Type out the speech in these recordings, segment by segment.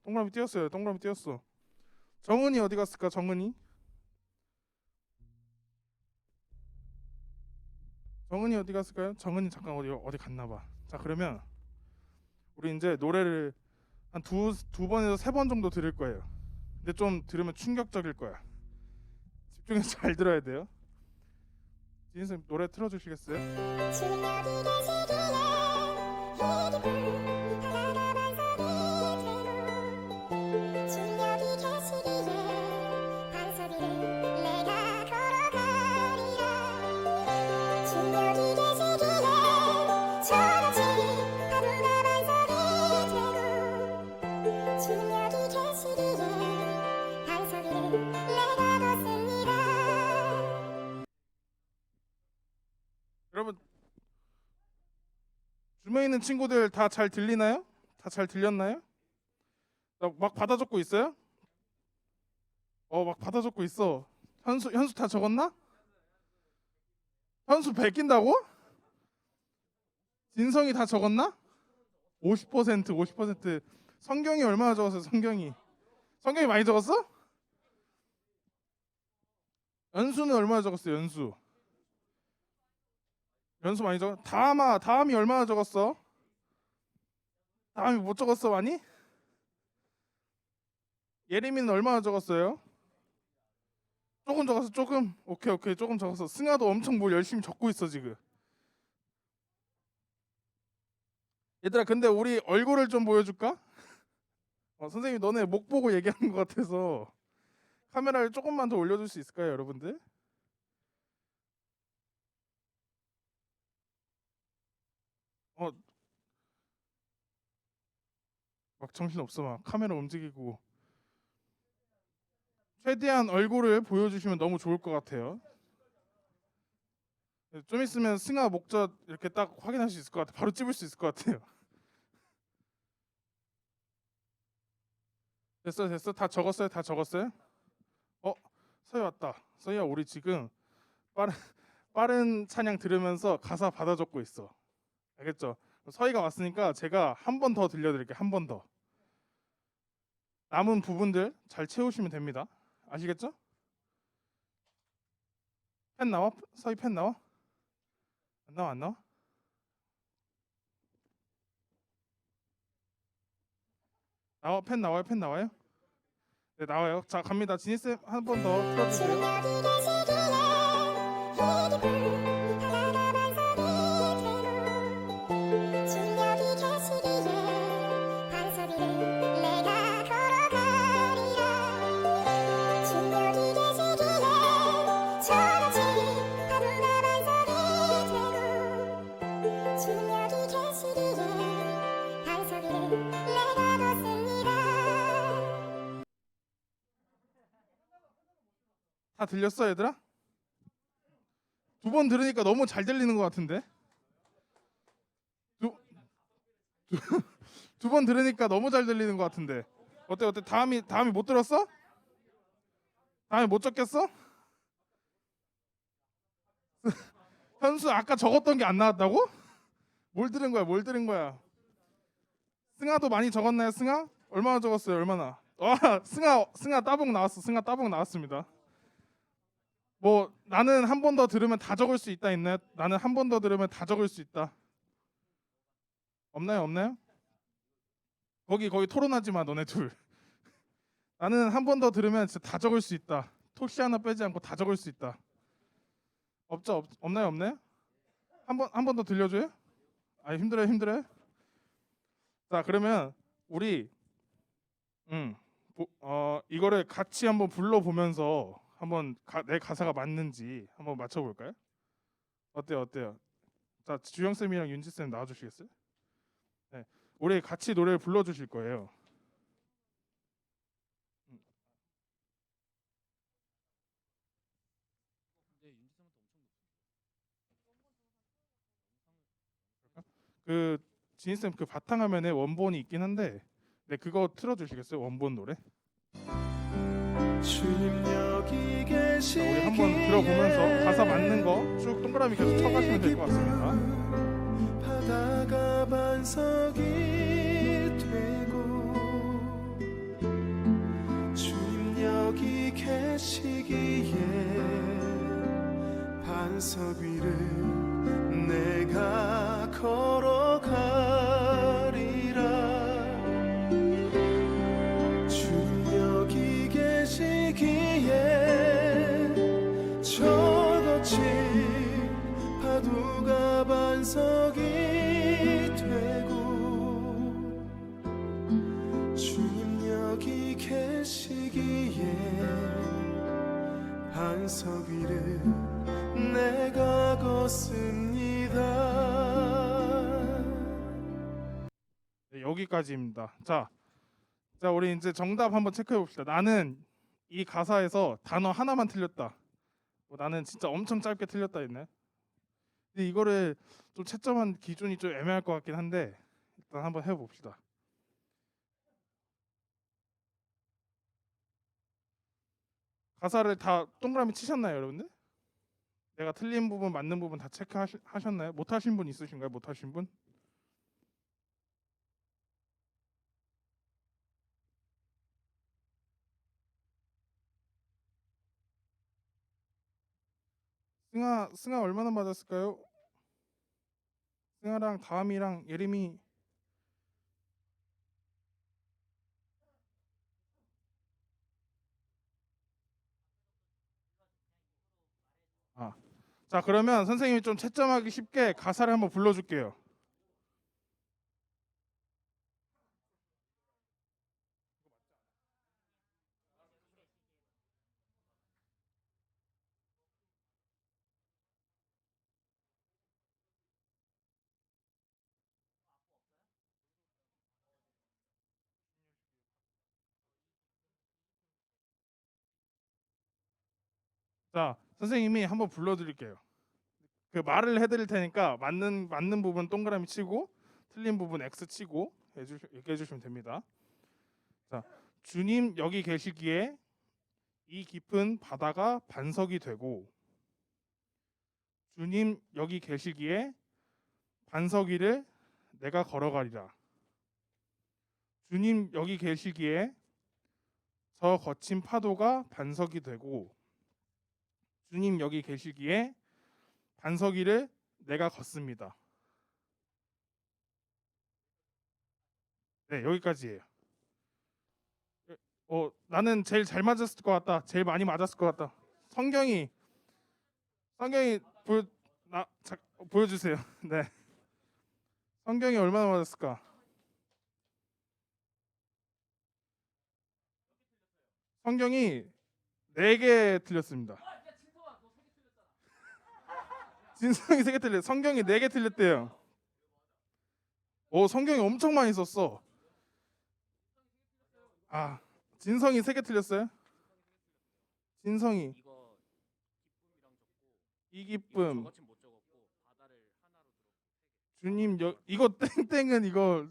동그라미 띄었어요. 동그라미 띄었어. 정은이 어디 갔을까? 정은이 어디 갔을까요? 정은이 잠깐 어디 갔나 봐. 자, 그러면 우리 이제 노래를 한 두 번에서 세 번 정도 들을 거예요. 근데 좀 들으면 충격적일 거야. 집중해서 잘 들어야 돼요. 지인 선생님 노래 틀어주시겠어요? 여러분, 줌에 있는 친구들 다 잘 들리나요? 다 잘 들렸나요? 나 막 받아 적고 있어요? 막 받아 적고 있어. 현수 다 적었나? 현수 베낀다고? 진성이 다 적었나? 50%. 성경이 얼마나 적었어요? 성경이 많이 적었어? 연수는 얼마나 적었어? 연수 많이 적었. 다음이 얼마나 적었어? 다음이 못 적었어 많이? 예림이는 얼마나 적었어요? 조금 적었어. 조금. 오케이 조금 적었어. 승아도 엄청 뭘 열심히 적고 있어 지금. 얘들아, 근데 우리 얼굴을 좀 보여줄까? 선생님이 너네 목 보고 얘기하는 것 같아서 카메라를 조금만 더 올려줄 수 있을까요, 여러분들? 막 정신 없어. 막 카메라 움직이고. 최대한 얼굴을 보여주시면 너무 좋을 것 같아요. 좀 있으면 승아 목젖 이렇게 딱 확인할 수 있을 것 같아. 바로 찝을 수 있을 것 같아요. 됐어. 다 적었어요? 서희 왔다. 서희야, 우리 지금 빠른 찬양 들으면서 가사 받아 적고 있어. 알겠죠? 서희가 왔으니까 제가 한 번 더 들려드릴게요. 한 번 더. 남은 부분들 잘 채우시면 됩니다. 아시겠죠? 펜 나와? 서희 펜 나와? 안 나와? 펜 나와요? 네, 나와요. 자, 갑니다. 지니쌤 한 번 더 틀어주세요. 다 들렸어, 얘들아? 두 번 들으니까 너무 잘 들리는 것 같은데? 두 번 들으니까 너무 잘 들리는 것 같은데? 어때? 다음이 못 들었어? 다음이 못 적겠어? 현수 아까 적었던 게 안 나왔다고? 뭘 들은 거야? 승아도 많이 적었나요, 승아? 얼마나 적었어요, 얼마나? 와, 승아 따봉 나왔어. 승아 따봉 나왔습니다. 뭐 나는 한 번 더 들으면 다 적을 수 있다 있나요? 나는 한 번 더 들으면 다 적을 수 있다. 없나요? 거기 토론하지 마, 너네 둘. 나는 한 번 더 들으면 진짜 다 적을 수 있다. 토시 하나 빼지 않고 다 적을 수 있다. 없나요? 한 번 더 들려줘요? 아, 힘들어요? 자, 그러면 우리 이거를 같이 한번 불러보면서 한번 내 가사가 맞는지 한번 맞춰볼까요? 어때요? 자, 주영 쌤이랑 윤지 쌤 나와주시겠어요? 네, 우리 같이 노래를 불러주실 거예요. 그 지인 쌤그 바탕화면에 원본이 있긴 한데, 네, 그거 틀어주시겠어요? 원본 노래? 우리 한번 들어보면서 가사 맞는 거 쭉 동그라미 계속 쳐가시면 될 것 같습니다. 바다가 반석이 되고 계시기에 반석 위를 내가 걸어가리라. 주님 여기 계시기에 저 거친 파도가 반석이 되고 주님 여기 계시기에 반석 위를 내가 걷습니다. 네, 여기까지입니다. 자, 우리 이제 정답 한번 체크해 봅시다. 나는 이 가사에서 단어 하나만 틀렸다. 나는 진짜 엄청 짧게 틀렸다 했네. 근데 이거를 좀 채점한 기준이 좀 애매할 것 같긴 한데 일단 한번 해봅시다. 가사를 다 동그라미 치셨나요, 여러분들? 내가 틀린 부분, 맞는 부분 다 체크하셨나요? 못하신 분 있으신가요? 못하신 분? 승아 얼마나 맞았을까요? 승아랑 다음이랑 예림이 자, 그러면 선생님이 좀 채점하기 쉽게 가사를 한번 불러줄게요. 자, 선생님이 한번 불러드릴게요. 그 말을 해드릴 테니까 맞는 부분 동그라미 치고 틀린 부분 X 치고 얘기해 주시면 됩니다. 자, 주님 여기 계시기에 이 깊은 바다가 반석이 되고 주님 여기 계시기에 반석 위를 내가 걸어가리라. 주님 여기 계시기에 저 거친 파도가 반석이 되고 주님 여기 계시기에 반석 위를 내가 걷습니다. 네, 여기까지예요. 나는 제일 잘 맞았을 것 같다. 제일 많이 맞았을 것 같다. 성경이 보여주세요. 네, 성경이 얼마나 맞았을까? 성경이 4개 틀렸습니다. 진성이 3개 틀렸. 성경이 4개 틀렸대요. 성경이 엄청 많이 썼어. 진성이 3개 틀렸어요? 진성이 이 기쁨 주님 이거 땡땡은 이거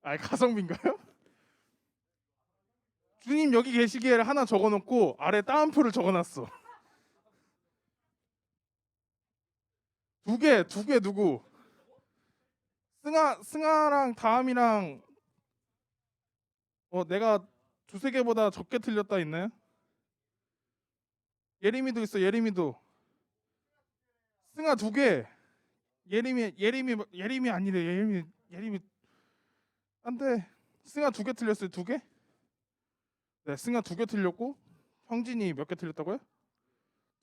가성비인가요? 주님 여기 계시기에를 하나 적어놓고 아래 따옴표를 적어놨어. 두 개 누구? 승아랑 다음이랑 내가 2-3개보다 적게 틀렸다 있나요? 예림이도 있어. 예림이도. 승아 2개. 예림이 아니래. 예림이 안돼. 승아 2개 틀렸어요. 2개? 네, 승아 2개 틀렸고 형진이 몇 개 틀렸다고요?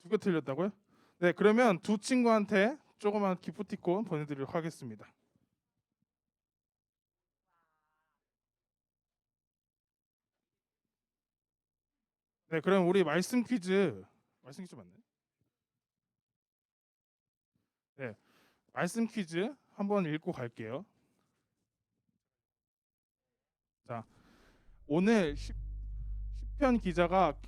2개 틀렸다고요? 네, 그러면 두 친구한테 조그만 기프티콘 보내드리도록 하겠습니다. 네, 그럼 우리 말씀 퀴즈 맞나요? 네, 말씀 퀴즈 한번 읽고 갈게요. 자, 오늘 시편 기자가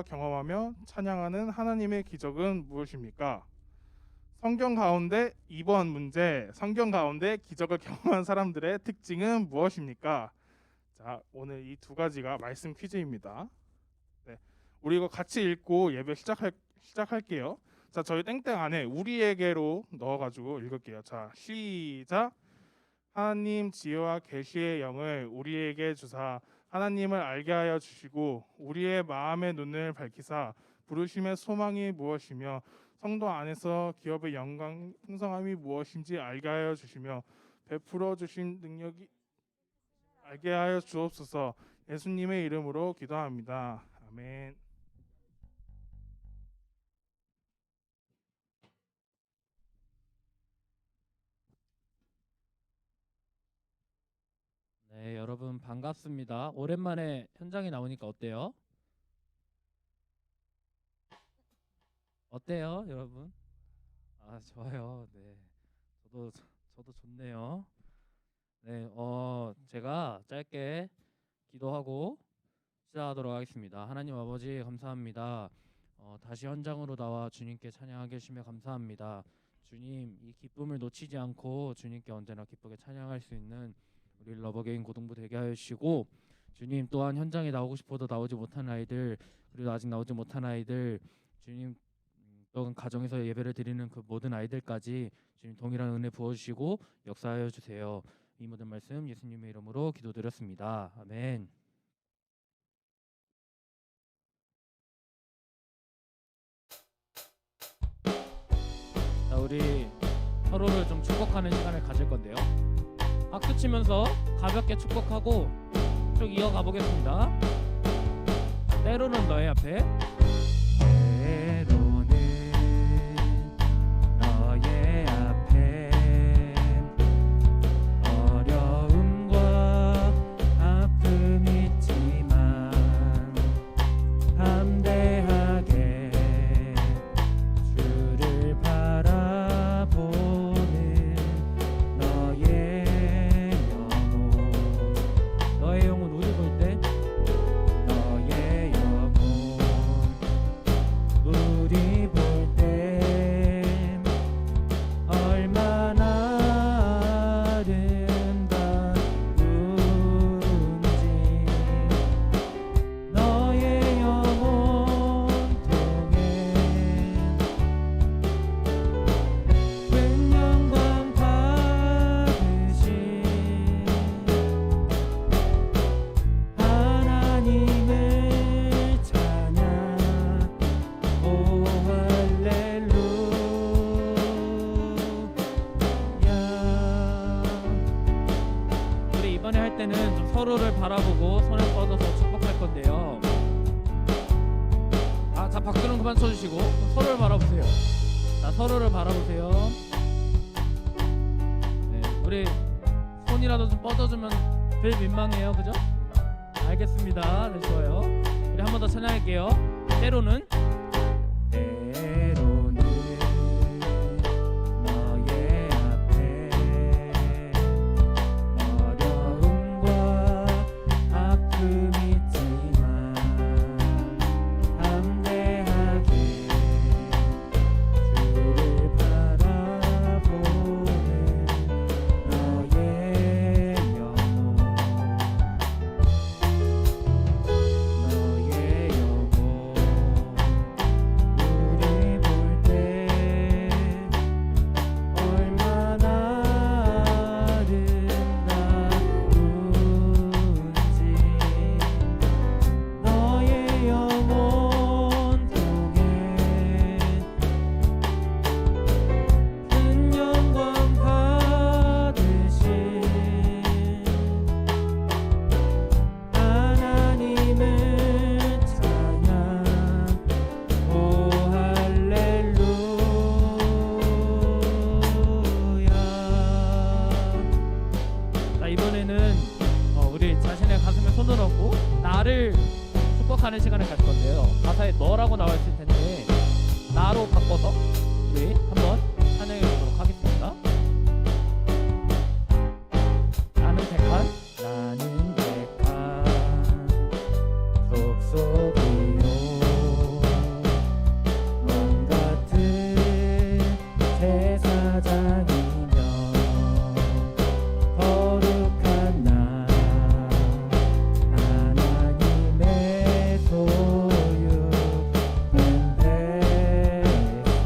경험하며 찬양하는 하나님의 기적은 무엇입니까? 성경 가운데 2번 문제, 성경 가운데 기적을 경험한 사람들의 특징은 무엇입니까? 자, 오늘 이 2가지가 말씀 퀴즈입니다. 네, 우리 이거 같이 읽고 예배 시작할게요. 자, 저희 땡땡 안에 우리에게로 넣어가지고 읽을게요. 자, 시작. 하나님 지혜와 계시의 영을 우리에게 주사 하나님을 알게 하여 주시고 우리의 마음의 눈을 밝히사 부르심의 소망이 무엇이며 성도 안에서 기업의 영광 풍성함이 무엇인지 알게 하여 주시며 베풀어 주신 능력이 알게 하여 주옵소서. 예수님의 이름으로 기도합니다. 아멘. 네, 여러분 반갑습니다. 오랜만에 현장에 나오니까 어때요? 어때요, 여러분? 아, 좋아요. 네, 저도 좋네요. 네, 제가 짧게 기도하고 시작하도록 하겠습니다. 하나님 아버지 감사합니다. 다시 현장으로 나와 주님께 찬양하게 해주시며 감사합니다. 주님, 이 기쁨을 놓치지 않고 주님께 언제나 기쁘게 찬양할 수 있는 우리 러버게임 고등부 되게 하여 주시고, 주님 또한 현장에 나오고 싶어도 나오지 못한 아이들, 그리고 아직 나오지 못한 아이들, 주님 또한 가정에서 예배를 드리는 그 모든 아이들까지 주님 동일한 은혜 부어주시고 역사하여 주세요. 이 모든 말씀 예수님의 이름으로 기도드렸습니다. 아멘. 자, 우리 서로를 좀 축복하는 시간을 가질 건데요. 박수 치면서 가볍게 축복하고 쭉 이어가 보겠습니다. 때로는 너의 앞에, 때로는 너의 앞에 어려움과 아픔 있지만 담대하게 주를 바라보는 너의 영혼 우리 볼 때 너의 영혼 우리 볼 때 얼마나 아름다운지 너의 영혼 통해 큰 영광 받으신 하나님을 찬양. 오 할렐루야. 우리 이번에 할 때는 좀 서로를 바라보고 손을 뻗어서 축복할 건데요. 자, 박수는 그만 쳐주시고 서로를 바라보세요. 자, 서로를 바라보세요. 네, 우리 손이라도 좀 뻗어주면 덜 민망해요, 그죠? 알겠습니다. 네, 좋아요. 우리 한 번 더 찬양할게요. 때로는 너의 앞에 어려움과 아픔 있지만 담대하게 주를 바라보는 너의 영혼 우리 볼 때 얼마나 아름다운지 너의 영혼 통해 큰 영광 받으신 하나님을 찬양. 오 할렐루야. 자, 이번에는 우리 자신의 가슴에 손을 얹고 나를 축복하는 시간을 가질 건데요. 가사에 너라고 나와 있을 텐데 나로 바꿔서 우리 한번 찬양해 보도록 하겠습니다. 나는 택한 족속이요 넌 같은 제사장이며 거룩한 나 하나님의 소유된 백성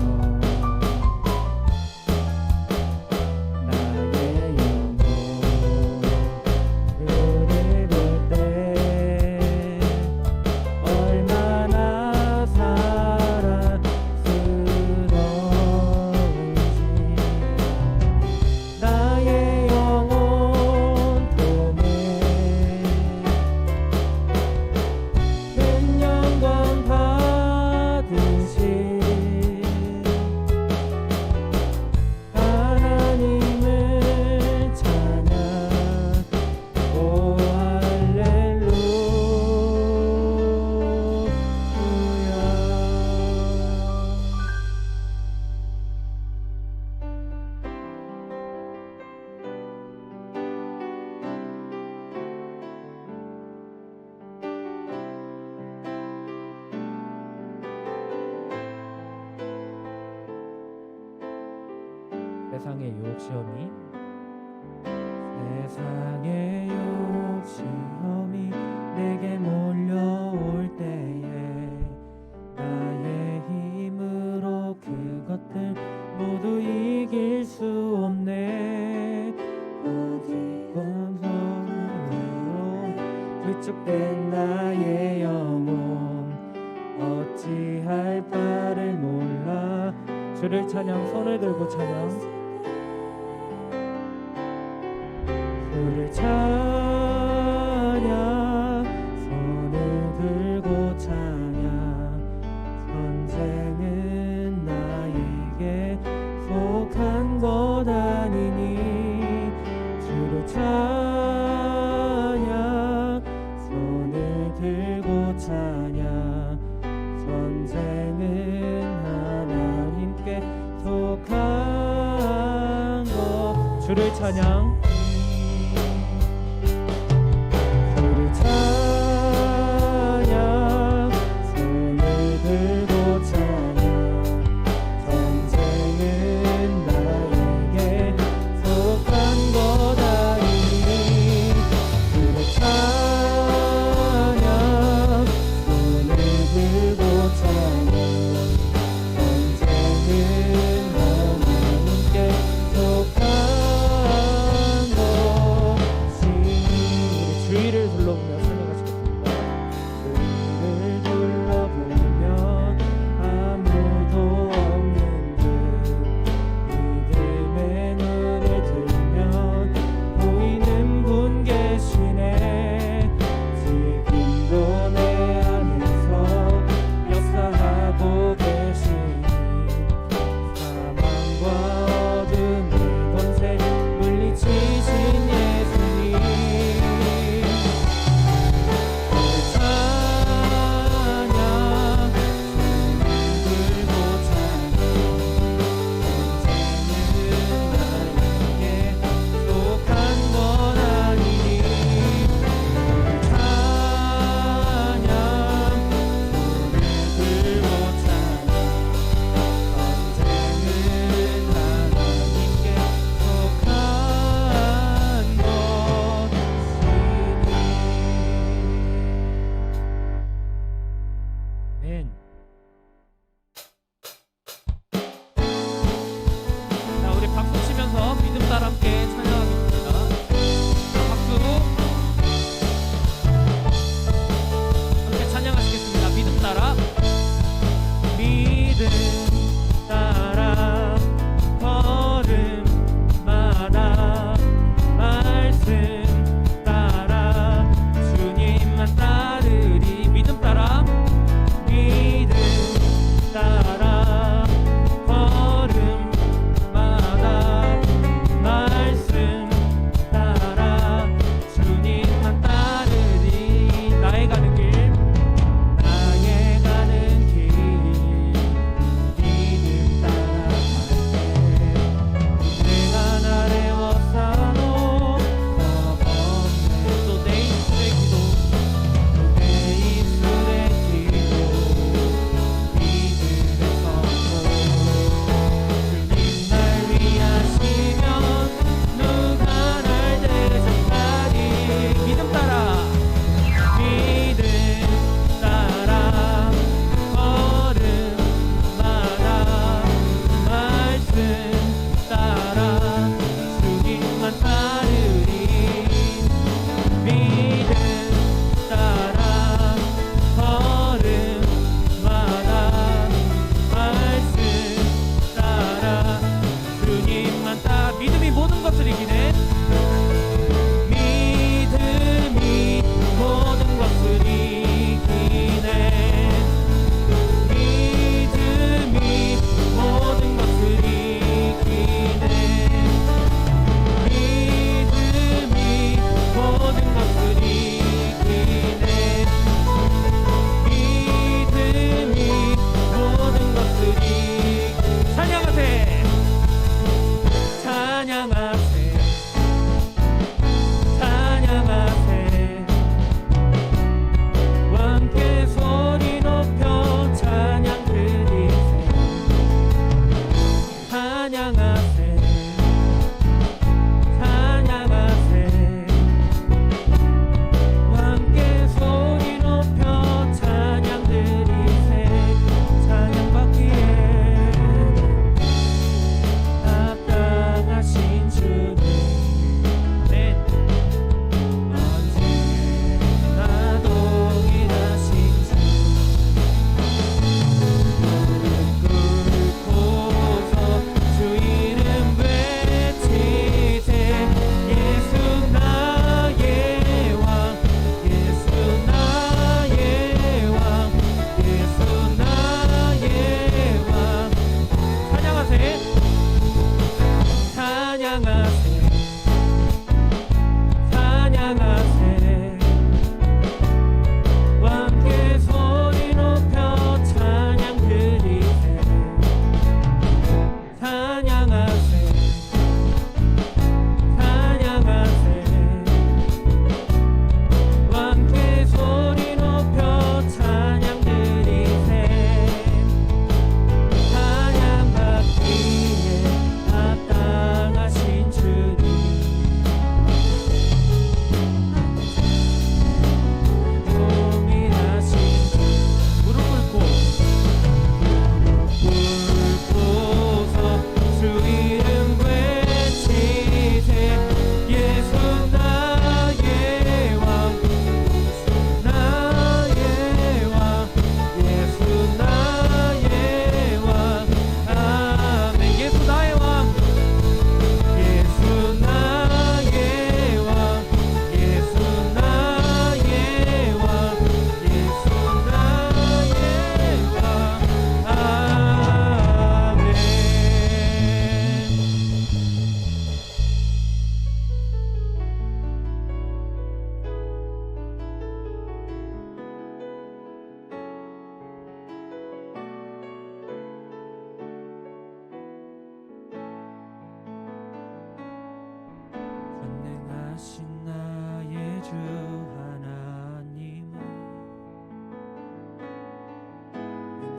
세상의 유혹 시험이 세상의 유혹 시험이 내게 몰려올 때에 나의 힘으로 그것들 모두 이길 수 없네. 어디건 손으로 위축된 나의 영혼 어찌할 바를 몰라. 주를 찬양. 손을 들고 찬양. 주를 찬양. 손을 들고 찬양. 전쟁은 나에게 속한 것 아니니. 주를 찬양. 손을 들고 찬양. 전쟁은 하나님께 속한 것. 주를 찬양. 주를 찬양. 손을 들고 찬양. 전쟁은 나에게 속한 것 아니니. 주를 찬양. 손을 들고 찬양. 전쟁은 하나님께 속한 것이. 주위를 둘러보며 설명하시겠습니다. 주위를 둘러보며 아무도 없는 듯 믿음의 눈을 들면 보이는 분 계시네. 지금도 내 안에서 역사하고 계시니 사망과 어둠의 권세 물리치신 예수님.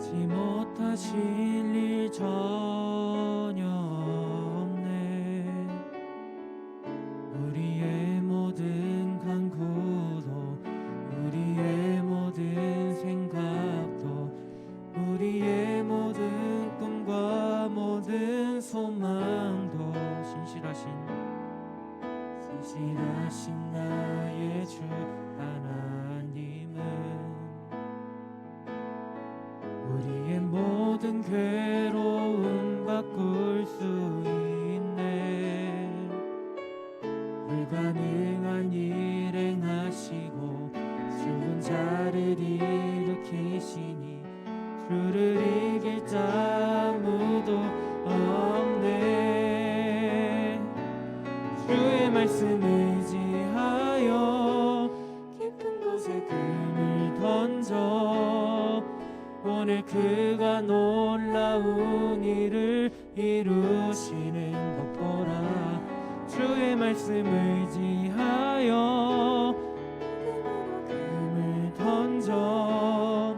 잊지 못하실 일 전혀 없네. 우리의 모든 간구도 우리의 모든 생각도 우리의 모든 꿈과 모든 소망도 신실하신 나의 주 하나님은 우리의 모든 괴로움 바꿀 수 있네. 불가능한 일 행하시고 죽은 자를 일으키시니 주를 이길 자 아무도 없네. 주의 말씀 의지하여 깊은 곳에 금을 던져 오늘 그가 놀라운 일을 이루시는 것 보라. 주의 말씀 의지하여 금을 던져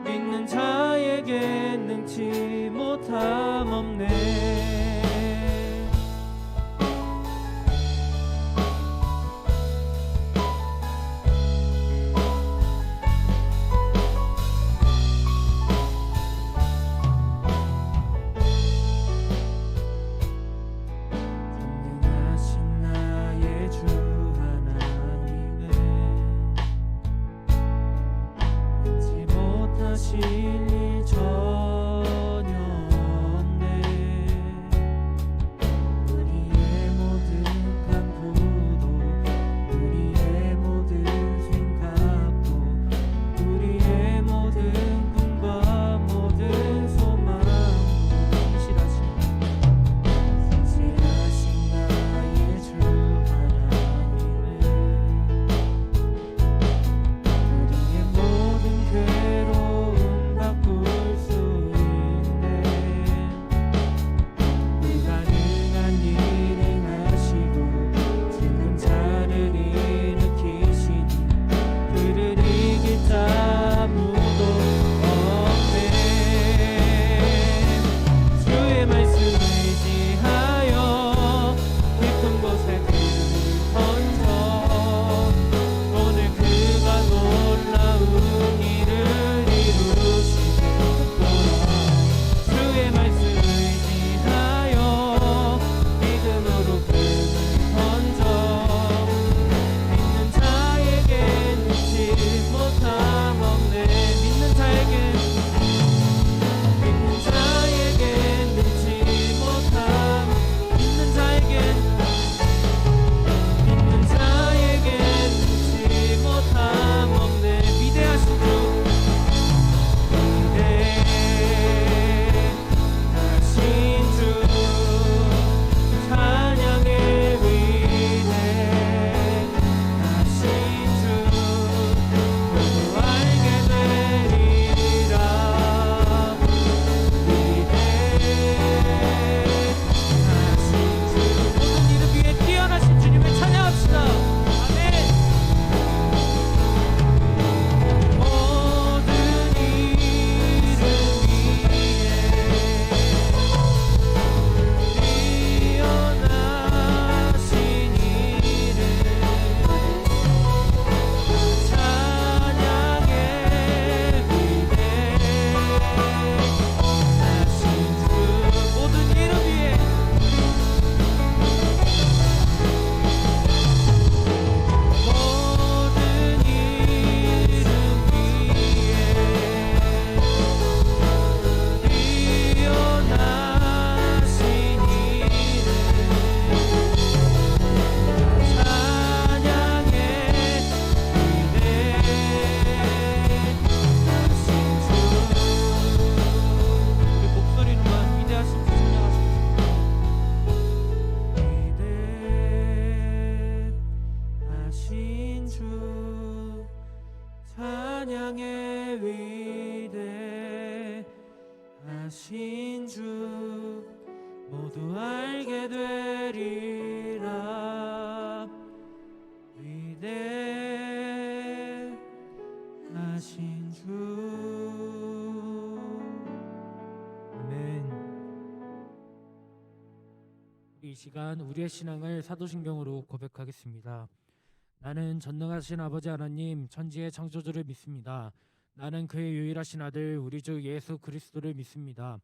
믿는 자에게 능치 못함 없네. 진리 전혀 없네. 우리의 모든 간구도 우리의 모든 생각도 우리의 모든 꿈과 모든 소망도 신실하신 나의 주 하나님은 우리의 모든 괴로움 바꿀 수 있네. 불가능한 일 행하시고 죽은 자를 일으키시니 그를 이길 자 아무도 없네. 주의 말씀 의지하여 깊은 곳에 금을 던져 오늘 그가 놀라운 일을 이루시는 거라. 주의 말씀 의지하여 믿음으로 금을 던져 믿는 자에게 능치 못함 없네. 믿는 자에게 능치 못함 믿는 자에게 능치 못함 없네. 위대하신 주 위대하신 주 찬양의 위대하신 주 모두 알게 되리라. 위대하신 주 모든 이름 위에 뛰어나신 주님을 찬양합시다. 아멘. 모든 이름 위에 뛰어나신 이름 찬양의 위대하신 주 모든 이름 위에 모든 이름 위에 뛰어나신 이름 찬양의 위대하신 주 우리 목소리로만 위대하신 주 찬양하십시오. 위대하신 주 찬양의 위대하신 주 모두 알게 되리라. 위대하신 주 이 시간 우리의 신앙을 사도신경으로 고백하겠습니다. 나는 전능하신 아버지 하나님 천지의 창조주를 믿습니다. 나는 그의 유일하신 아들 우리 주 예수 그리스도를 믿습니다.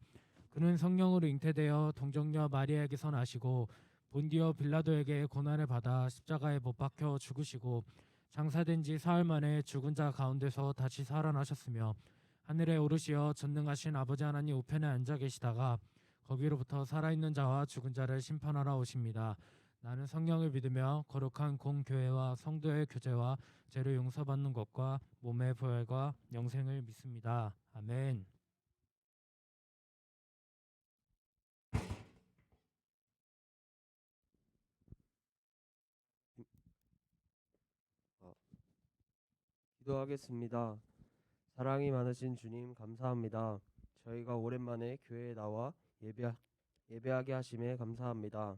그는 성령으로 잉태되어 동정녀 마리아에게서 나시고 본디오 빌라도에게 고난을 받아 십자가에 못 박혀 죽으시고 장사된 지 사흘 만에 죽은 자 가운데서 다시 살아나셨으며 하늘에 오르시어 전능하신 아버지 하나님 우편에 앉아 계시다가 거기로부터 살아있는 자와 죽은 자를 심판하러 오십니다. 나는 성령을 믿으며 거룩한 공교회와 성도의 교제와 죄를 용서받는 것과 몸의 부활과 영생을 믿습니다. 아멘. 기도하겠습니다. 사랑이 많으신 주님 감사합니다. 저희가 오랜만에 교회에 나와 예배하게 하심에 감사합니다.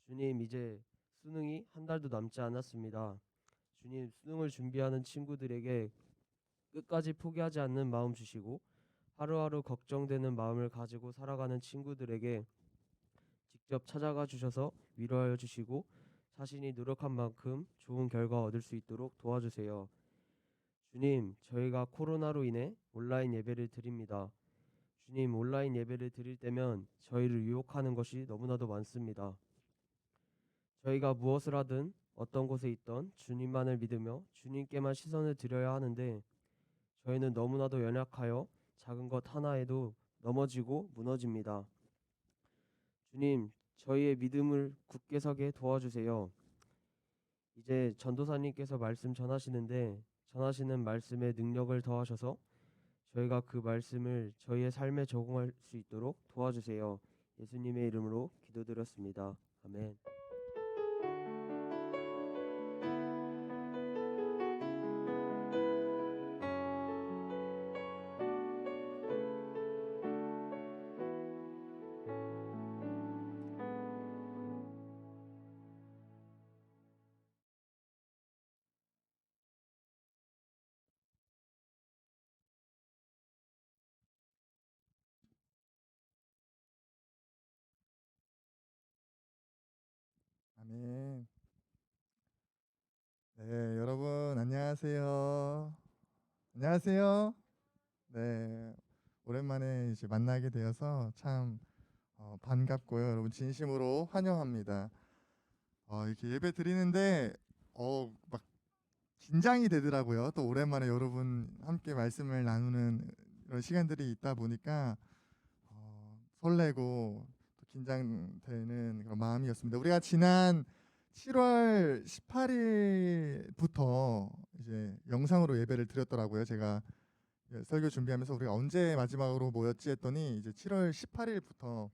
주님, 이제 수능이 한 달도 남지 않았습니다. 주님, 수능을 준비하는 친구들에게 끝까지 포기하지 않는 마음 주시고 하루하루 걱정되는 마음을 가지고 살아가는 친구들에게 직접 찾아가 주셔서 위로하여 주시고 자신이 노력한 만큼 좋은 결과 얻을 수 있도록 도와주세요. 주님, 저희가 코로나로 인해 온라인 예배를 드립니다. 주님, 온라인 예배를 드릴 때면 저희를 유혹하는 것이 너무나도 많습니다. 저희가 무엇을 하든 어떤 곳에 있던 주님만을 믿으며 주님께만 시선을 드려야 하는데 저희는 너무나도 연약하여 작은 것 하나에도 넘어지고 무너집니다. 주님, 저희의 믿음을 굳게 서게 도와주세요. 이제 전도사님께서 말씀 전하시는데 전하시는 말씀에 능력을 더하셔서 저희가 그 말씀을 저희의 삶에 적용할 수 있도록 도와주세요. 예수님의 이름으로 기도드렸습니다. 아멘. 아멘. 네, 여러분 안녕하세요. 안녕하세요. 네, 오랜만에 이제 만나게 되어서 참 반갑고요. 여러분 진심으로 환영합니다. 이렇게 예배 드리는데 막 긴장이 되더라고요. 또 오랜만에 여러분 함께 말씀을 나누는 이런 시간들이 있다 보니까 설레고 또 긴장되는 그런 마음이었습니다. 우리가 지난 7월 18일부터 이제 영상으로 예배를 드렸더라고요. 제가 설교 준비하면서 우리가 언제 마지막으로 모였지 했더니 이제 7월 18일부터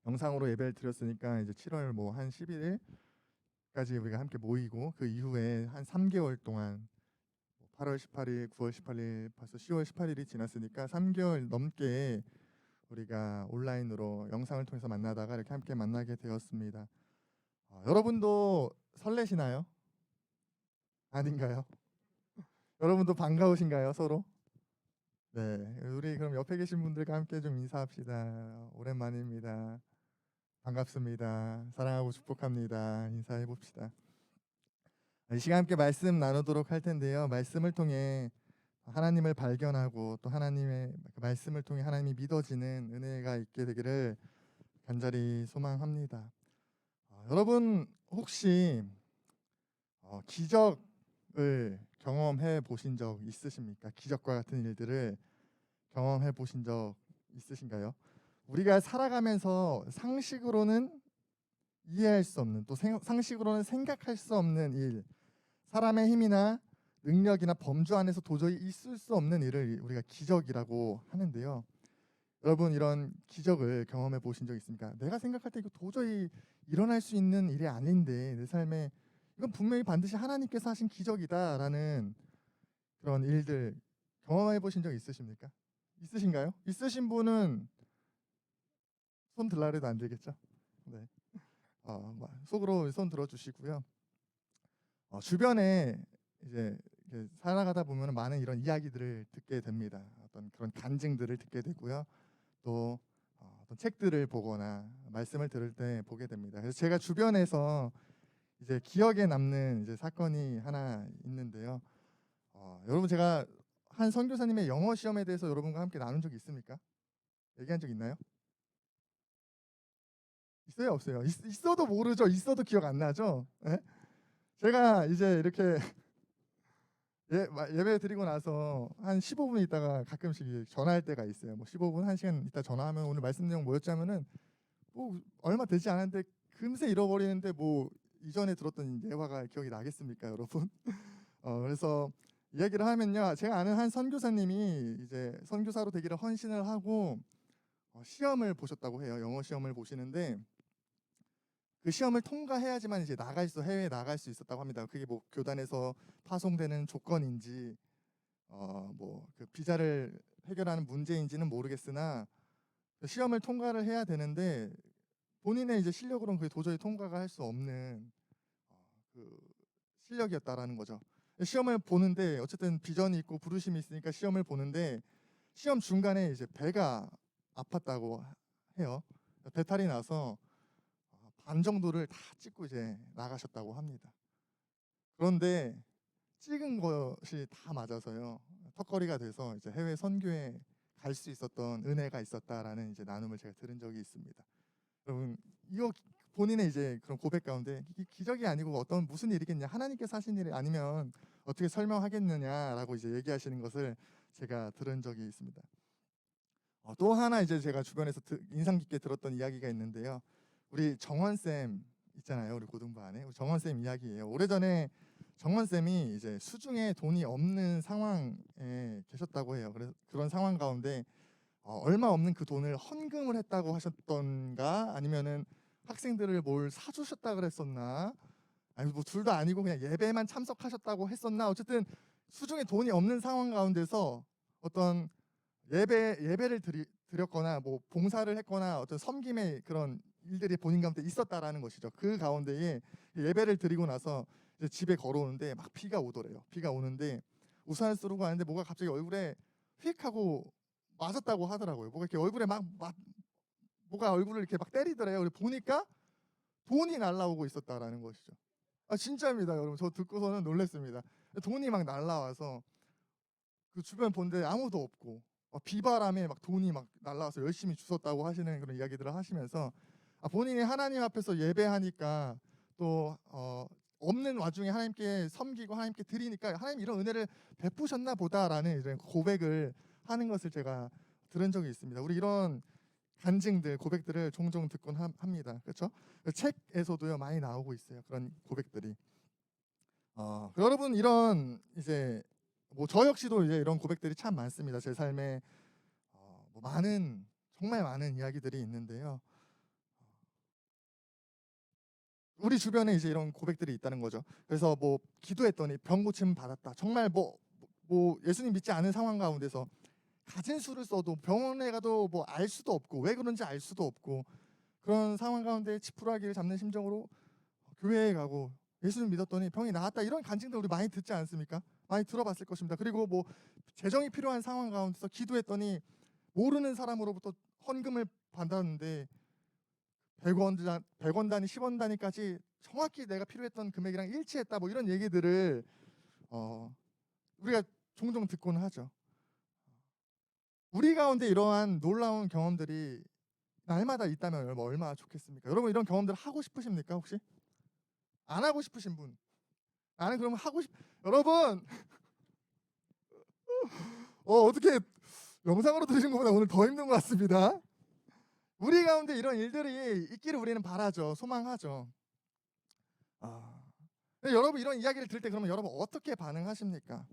영상으로 예배를 드렸으니까 이제 7월 뭐 한 11일까지 우리가 함께 모이고 그 이후에 한 3개월 동안 8월 18일, 9월 18일, 벌써 10월 18일이 지났으니까 3개월 넘게 우리가 온라인으로 영상을 통해서 만나다가 이렇게 함께 만나게 되었습니다. 여러분도 설레시나요? 아닌가요? 여러분도 반가우신가요, 서로? 네, 우리 그럼 옆에 계신 분들과 함께 좀 인사합시다. 오랜만입니다. 반갑습니다. 사랑하고 축복합니다. 인사해 봅시다. 이 시간 함께 말씀 나누도록 할 텐데요. 말씀을 통해 하나님을 발견하고 또 하나님의 말씀을 통해 하나님이 믿어지는 은혜가 있게 되기를 간절히 소망합니다. 여러분 혹시 기적을 경험해 보신 적 있으십니까? 기적과 같은 일들을 경험해 보신 적 있으신가요? 우리가 살아가면서 상식으로는 이해할 수 없는 또 상식으로는 생각할 수 없는 일, 사람의 힘이나 능력이나 범주 안에서 도저히 있을 수 없는 일을 우리가 기적이라고 하는데요. 여러분 이런 기적을 경험해 보신 적 있습니까? 내가 생각할 때 이거 도저히 일어날 수 있는 일이 아닌데 내 삶에 이건 분명히 반드시 하나님께서 하신 기적이다라는 그런 일들 경험해 보신 적 있으십니까? 있으신가요? 있으신 분은 손 들라 해도 안 되겠죠? 네. 속으로 손 들어주시고요. 주변에 이제 살아가다 보면 많은 이런 이야기들을 듣게 됩니다. 어떤 그런 간증들을 듣게 되고요. 또 어떤 책들을 보거나 말씀을 들을 때 보게 됩니다. 그래서 제가 주변에서 이제 기억에 남는 이제 사건이 하나 있는데요. 여러분 제가 한 선교사님의 영어 시험에 대해서 여러분과 함께 나눈 적 있습니까? 얘기한 적 있나요? 있어요, 없어요? 있어도 모르죠. 있어도 기억 안 나죠. 예? 제가 이제 이렇게 예배 드리고 나서 한 15분 있다가 가끔씩 이제 전화할 때가 있어요. 뭐 15분, 1시간 있다 전화하면 오늘 말씀 내용 뭐였자면은 뭐 얼마 되지 않았는데 금세 잃어버리는데 뭐 이전에 들었던 예화가 기억이 나겠습니까, 여러분? 그래서 이야기를 하면요, 제가 아는 한 선교사님이 이제 선교사로 되기를 헌신을 하고 시험을 보셨다고 해요. 영어 시험을 보시는데 그 시험을 통과해야지만 이제 해외에 나갈 수 있었다고 합니다. 그게 뭐 교단에서 파송되는 조건인지 뭐 그 비자를 해결하는 문제인지는 모르겠으나 시험을 통과를 해야 되는데 본인의 이제 실력으로는 그게 도저히 통과가 할 수 없는 그 실력이었다라는 거죠. 시험을 보는데 어쨌든 비전이 있고 부르심이 있으니까 시험을 보는데 시험 중간에 이제 배가 아팠다고 해요. 배탈이 나서 반 정도를 다 찍고 이제 나가셨다고 합니다. 그런데 찍은 것이 다 맞아서요, 턱걸이가 돼서 이제 해외 선교에 갈 수 있었던 은혜가 있었다라는 이제 나눔을 제가 들은 적이 있습니다. 여러분 이거 본인의 이제 그런 고백 가운데 이게 기적이 아니고 어떤 무슨 일이겠냐, 하나님께서 하신 일이 아니면 어떻게 설명하겠느냐라고 이제 얘기하시는 것을 제가 들은 적이 있습니다. 또 하나 이제 제가 주변에서 인상 깊게 들었던 이야기가 있는데요. 우리 정원 쌤 있잖아요, 우리 고등반에 우리 정원 쌤 이야기예요. 오래전에 정원 쌤이 이제 수중에 돈이 없는 상황에 계셨다고 해요. 그래서 그런 상황 가운데 얼마 없는 그 돈을 헌금을 했다고 하셨던가, 아니면은 학생들을 뭘 사주셨다 그랬었나, 아니 뭐 둘 다 아니고 그냥 예배만 참석하셨다고 했었나, 어쨌든 수중에 돈이 없는 상황 가운데서 어떤 예배를 드렸거나 뭐 봉사를 했거나 어떤 섬김의 그런 일들이 본인 가운데 있었다라는 것이죠. 그 가운데에 예배를 드리고 나서 이제 집에 걸어오는데 막 비가 오더래요. 비가 오는데 우산을 쓰고 가는데 뭐가 갑자기 얼굴에 휙 하고 맞았다고 하더라고요. 뭐가 이렇게 얼굴에 뭐가 얼굴을 이렇게 막 때리더래요. 그래서 보니까 돈이 날라오고 있었다라는 것이죠. 진짜입니다, 여러분. 저 듣고서는 놀랐습니다. 돈이 막 날라와서 그 주변 본데 아무도 없고 비바람에 막 돈이 막 날라와서 열심히 주웠다고 하시는 그런 이야기들을 하시면서 본인이 하나님 앞에서 예배하니까 또 없는 와중에 하나님께 섬기고 하나님께 드리니까 하나님 이런 은혜를 베푸셨나 보다라는 이런 고백을 하는 것을 제가 들은 적이 있습니다. 우리 이런 간증들, 고백들을 종종 듣곤 합니다. 그렇죠? 책에서도요 많이 나오고 있어요, 그런 고백들이. 여러분 이런 이제 뭐 저 역시도 이제 이런 고백들이 참 많습니다. 제 삶에 뭐 정말 많은 이야기들이 있는데요. 우리 주변에 이제 이런 고백들이 있다는 거죠. 그래서 뭐 기도했더니 병 고침 받았다. 정말 뭐 예수님 믿지 않은 상황 가운데서 가진 수를 써도 병원에 가도 뭐 알 수도 없고 왜 그런지 알 수도 없고 그런 상황 가운데 지푸라기를 잡는 심정으로 교회에 가고 예수님 믿었더니 병이 나았다. 이런 간증들 우리 많이 듣지 않습니까? 많이 들어봤을 것입니다. 그리고 뭐 재정이 필요한 상황 가운데서 기도했더니 모르는 사람으로부터 헌금을 받았는데 100원 단위, 10원 단위까지 정확히 내가 필요했던 금액이랑 일치했다. 뭐 이런 얘기들을 우리가 종종 듣곤 하죠. 우리 가운데 이러한 놀라운 경험들이 날마다 있다면 얼마나 좋겠습니까? 여러분 이런 경험들 하고 싶으십니까 혹시? 안 하고 싶으신 분? 나는 그러면 여러분 어떻게 영상으로 들으신 것보다 오늘 더 힘든 것 같습니다. 우리 가운데 이런 일들이 있기를 우리는 바라죠. 소망하죠. 근데 여러분 이런 이야기를 들을 때 그러면 여러분 어떻게 반응하십니까?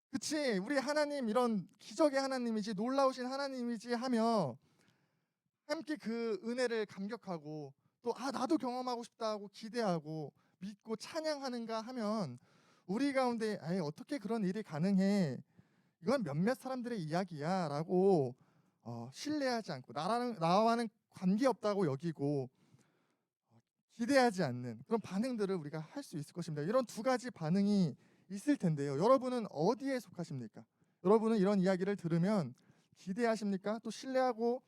그치, 우리 하나님 이런 기적의 하나님이지 놀라우신 하나님이지 하며 함께 그 은혜를 감격하고 또 나도 경험하고 싶다고 기대하고 믿고 찬양하는가 하면 우리 가운데 어떻게 그런 일이 가능해, 이건 몇몇 사람들의 이야기야 라고 신뢰하지 않고 나와는 관계없다고 여기고 기대하지 않는 그런 반응들을 우리가 할 수 있을 것입니다. 이런 두 가지 반응이 있을 텐데요. 여러분은 어디에 속하십니까? 여러분은 이런 이야기를 들으면 기대하십니까? 또 신뢰하고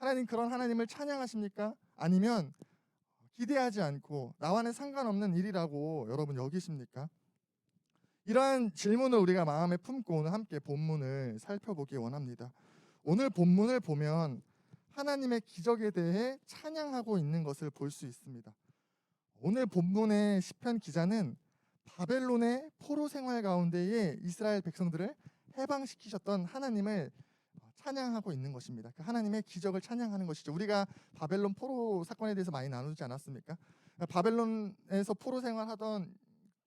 하나님 그런 하나님을 찬양하십니까? 아니면 기대하지 않고 나와는 상관없는 일이라고 여러분 여기십니까? 이러한 질문을 우리가 마음에 품고 오늘 함께 본문을 살펴보기 원합니다. 오늘 본문을 보면 하나님의 기적에 대해 찬양하고 있는 것을 볼 수 있습니다. 오늘 본문의 시편 기자는 바벨론의 포로 생활 가운데에 이스라엘 백성들을 해방시키셨던 하나님을 찬양하고 있는 것입니다. 그 하나님의 기적을 찬양하는 것이죠. 우리가 바벨론 포로 사건에 대해서 많이 나누지 않았습니까? 바벨론에서 포로 생활하던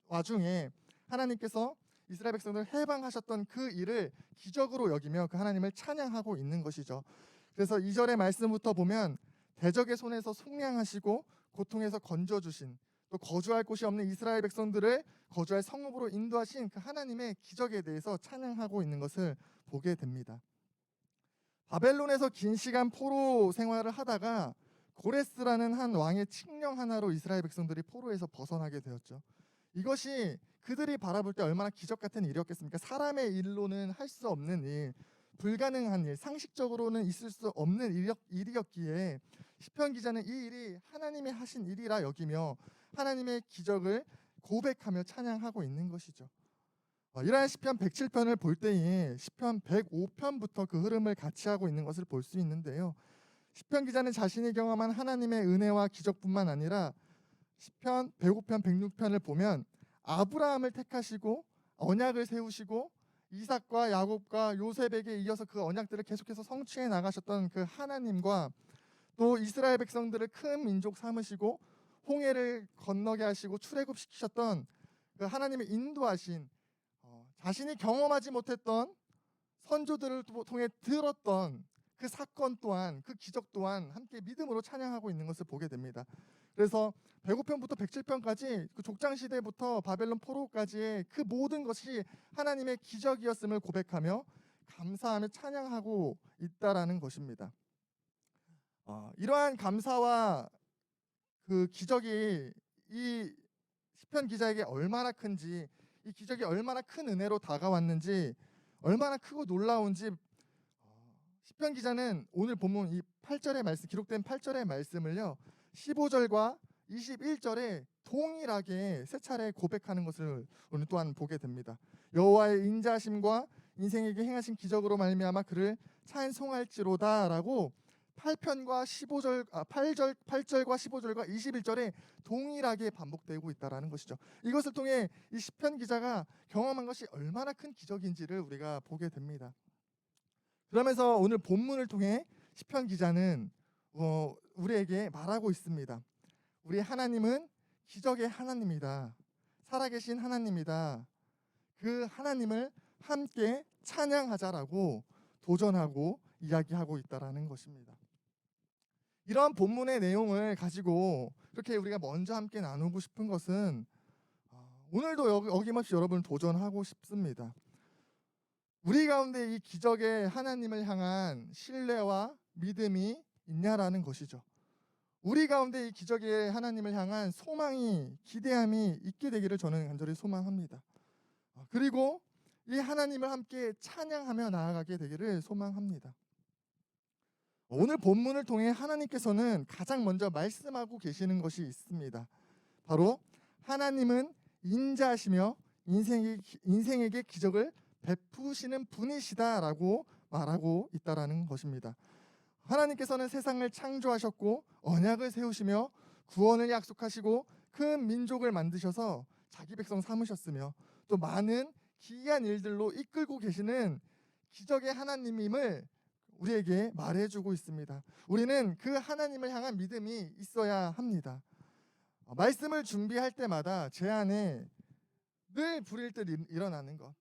와중에 하나님께서 이스라엘 백성들을 해방하셨던 그 일을 기적으로 여기며 그 하나님을 찬양하고 있는 것이죠. 그래서 2절의 말씀부터 보면 대적의 손에서 속량하시고 고통에서 건져주신, 또 거주할 곳이 없는 이스라엘 백성들을 거주할 성읍으로 인도하신 그 하나님의 기적에 대해서 찬양하고 있는 것을 보게 됩니다. 바벨론에서 긴 시간 포로 생활을 하다가 고레스라는 한 왕의 칙령 하나로 이스라엘 백성들이 포로에서 벗어나게 되었죠. 이것이 그들이 바라볼 때 얼마나 기적 같은 일이었겠습니까? 사람의 일로는 할 수 없는 일, 불가능한 일, 상식적으로는 있을 수 없는 일이었기에 시편 기자는 이 일이 하나님이 하신 일이라 여기며 하나님의 기적을 고백하며 찬양하고 있는 것이죠. 이러한 시편 107편을 볼 때에 시편 105편부터 그 흐름을 같이 하고 있는 것을 볼 수 있는데요. 시편 기자는 자신이 경험한 하나님의 은혜와 기적뿐만 아니라 시편 105편, 106편을 보면 아브라함을 택하시고 언약을 세우시고 이삭과 야곱과 요셉에게 이어서 그 언약들을 계속해서 성취해 나가셨던 그 하나님과 또 이스라엘 백성들을 큰 민족 삼으시고 홍해를 건너게 하시고 출애굽시키셨던 그 하나님의 인도하신 자신이 경험하지 못했던 선조들을 통해 들었던 그 사건 또한, 그 기적 또한 함께 믿음으로 찬양하고 있는 것을 보게 됩니다. 그래서 105편부터 107편까지 그 족장 시대부터 바벨론 포로까지의 그 모든 것이 하나님의 기적이었음을 고백하며 감사하며 찬양하고 있다라는 것입니다. 이러한 감사와 그 기적이 이 시편 기자에게 얼마나 큰지, 이 기적이 얼마나 큰 은혜로 다가왔는지, 얼마나 크고 놀라운지 시편 기자는 오늘 본문 이 8절의 말씀, 기록된 8절의 말씀을요 15절과 21절에 동일하게 세 차례 고백하는 것을 오늘 또한 보게 됩니다. 여호와의 인자하심과 인생에게 행하신 기적으로 말미암아 그를 찬송할지로다라고 8절과 15절과 21절에 동일하게 반복되고 있다라는 것이죠. 이것을 통해 이 시편 기자가 경험한 것이 얼마나 큰 기적인지를 우리가 보게 됩니다. 그러면서 오늘 본문을 통해 시편 기자는 우리에게 말하고 있습니다. 우리 하나님은 기적의 하나님이다. 살아계신 하나님이다. 그 하나님을 함께 찬양하자라고 도전하고 이야기하고 있다라는 것입니다. 이러한 본문의 내용을 가지고 이렇게 우리가 먼저 함께 나누고 싶은 것은 오늘도 어김없이 여러분을 도전하고 싶습니다. 우리 가운데 이 기적의 하나님을 향한 신뢰와 믿음이 있냐라는 것이죠. 우리 가운데 이 기적의 하나님을 향한 소망이, 기대함이 있게 되기를 저는 간절히 소망합니다. 그리고 이 하나님을 함께 찬양하며 나아가게 되기를 소망합니다. 오늘 본문을 통해 하나님께서는 가장 먼저 말씀하고 계시는 것이 있습니다. 바로 하나님은 인자하시며 인생에게 기적을 베푸시는 분이시다라고 말하고 있다라는 것입니다. 하나님께서는 세상을 창조하셨고 언약을 세우시며 구원을 약속하시고 큰 민족을 만드셔서 자기 백성 삼으셨으며 또 많은 기이한 일들로 이끌고 계시는 기적의 하나님임을 우리에게 말해주고 있습니다. 우리는 그 하나님을 향한 믿음이 있어야 합니다. 말씀을 준비할 때마다 제 안에 늘 불일 듯 일어나는 것,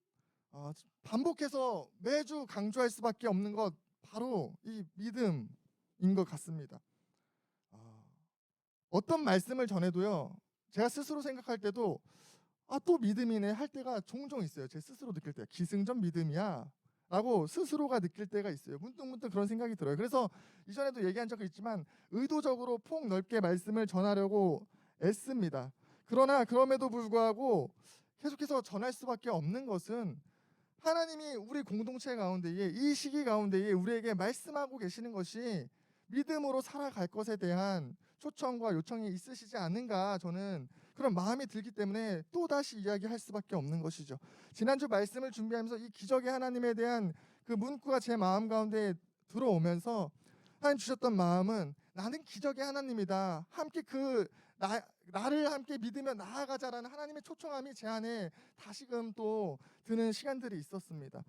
반복해서 매주 강조할 수밖에 없는 것, 바로 이 믿음인 것 같습니다. 어떤 말씀을 전해도요, 제가 스스로 생각할 때도 또 믿음이네 할 때가 종종 있어요. 제 스스로 느낄 때 기승전 믿음이야 라고 스스로가 느낄 때가 있어요. 문득문득 그런 생각이 들어요. 그래서 이전에도 얘기한 적이 있지만 의도적으로 폭넓게 말씀을 전하려고 애씁니다. 그러나 그럼에도 불구하고 계속해서 전할 수밖에 없는 것은 하나님이 우리 공동체 가운데에, 이 시기 가운데에 우리에게 말씀하고 계시는 것이 믿음으로 살아갈 것에 대한 초청과 요청이 있으시지 않는가, 저는 그런 마음이 들기 때문에 또다시 이야기할 수밖에 없는 것이죠. 지난주 말씀을 준비하면서 이 기적의 하나님에 대한 그 문구가 제 마음 가운데 들어오면서 하나님 주셨던 마음은 나는 기적의 하나님이다. 함께 나를 함께 믿으며 나아가자라는 하나님의 초청함이 제 안에 다시금 또 드는 시간들이 있었습니다.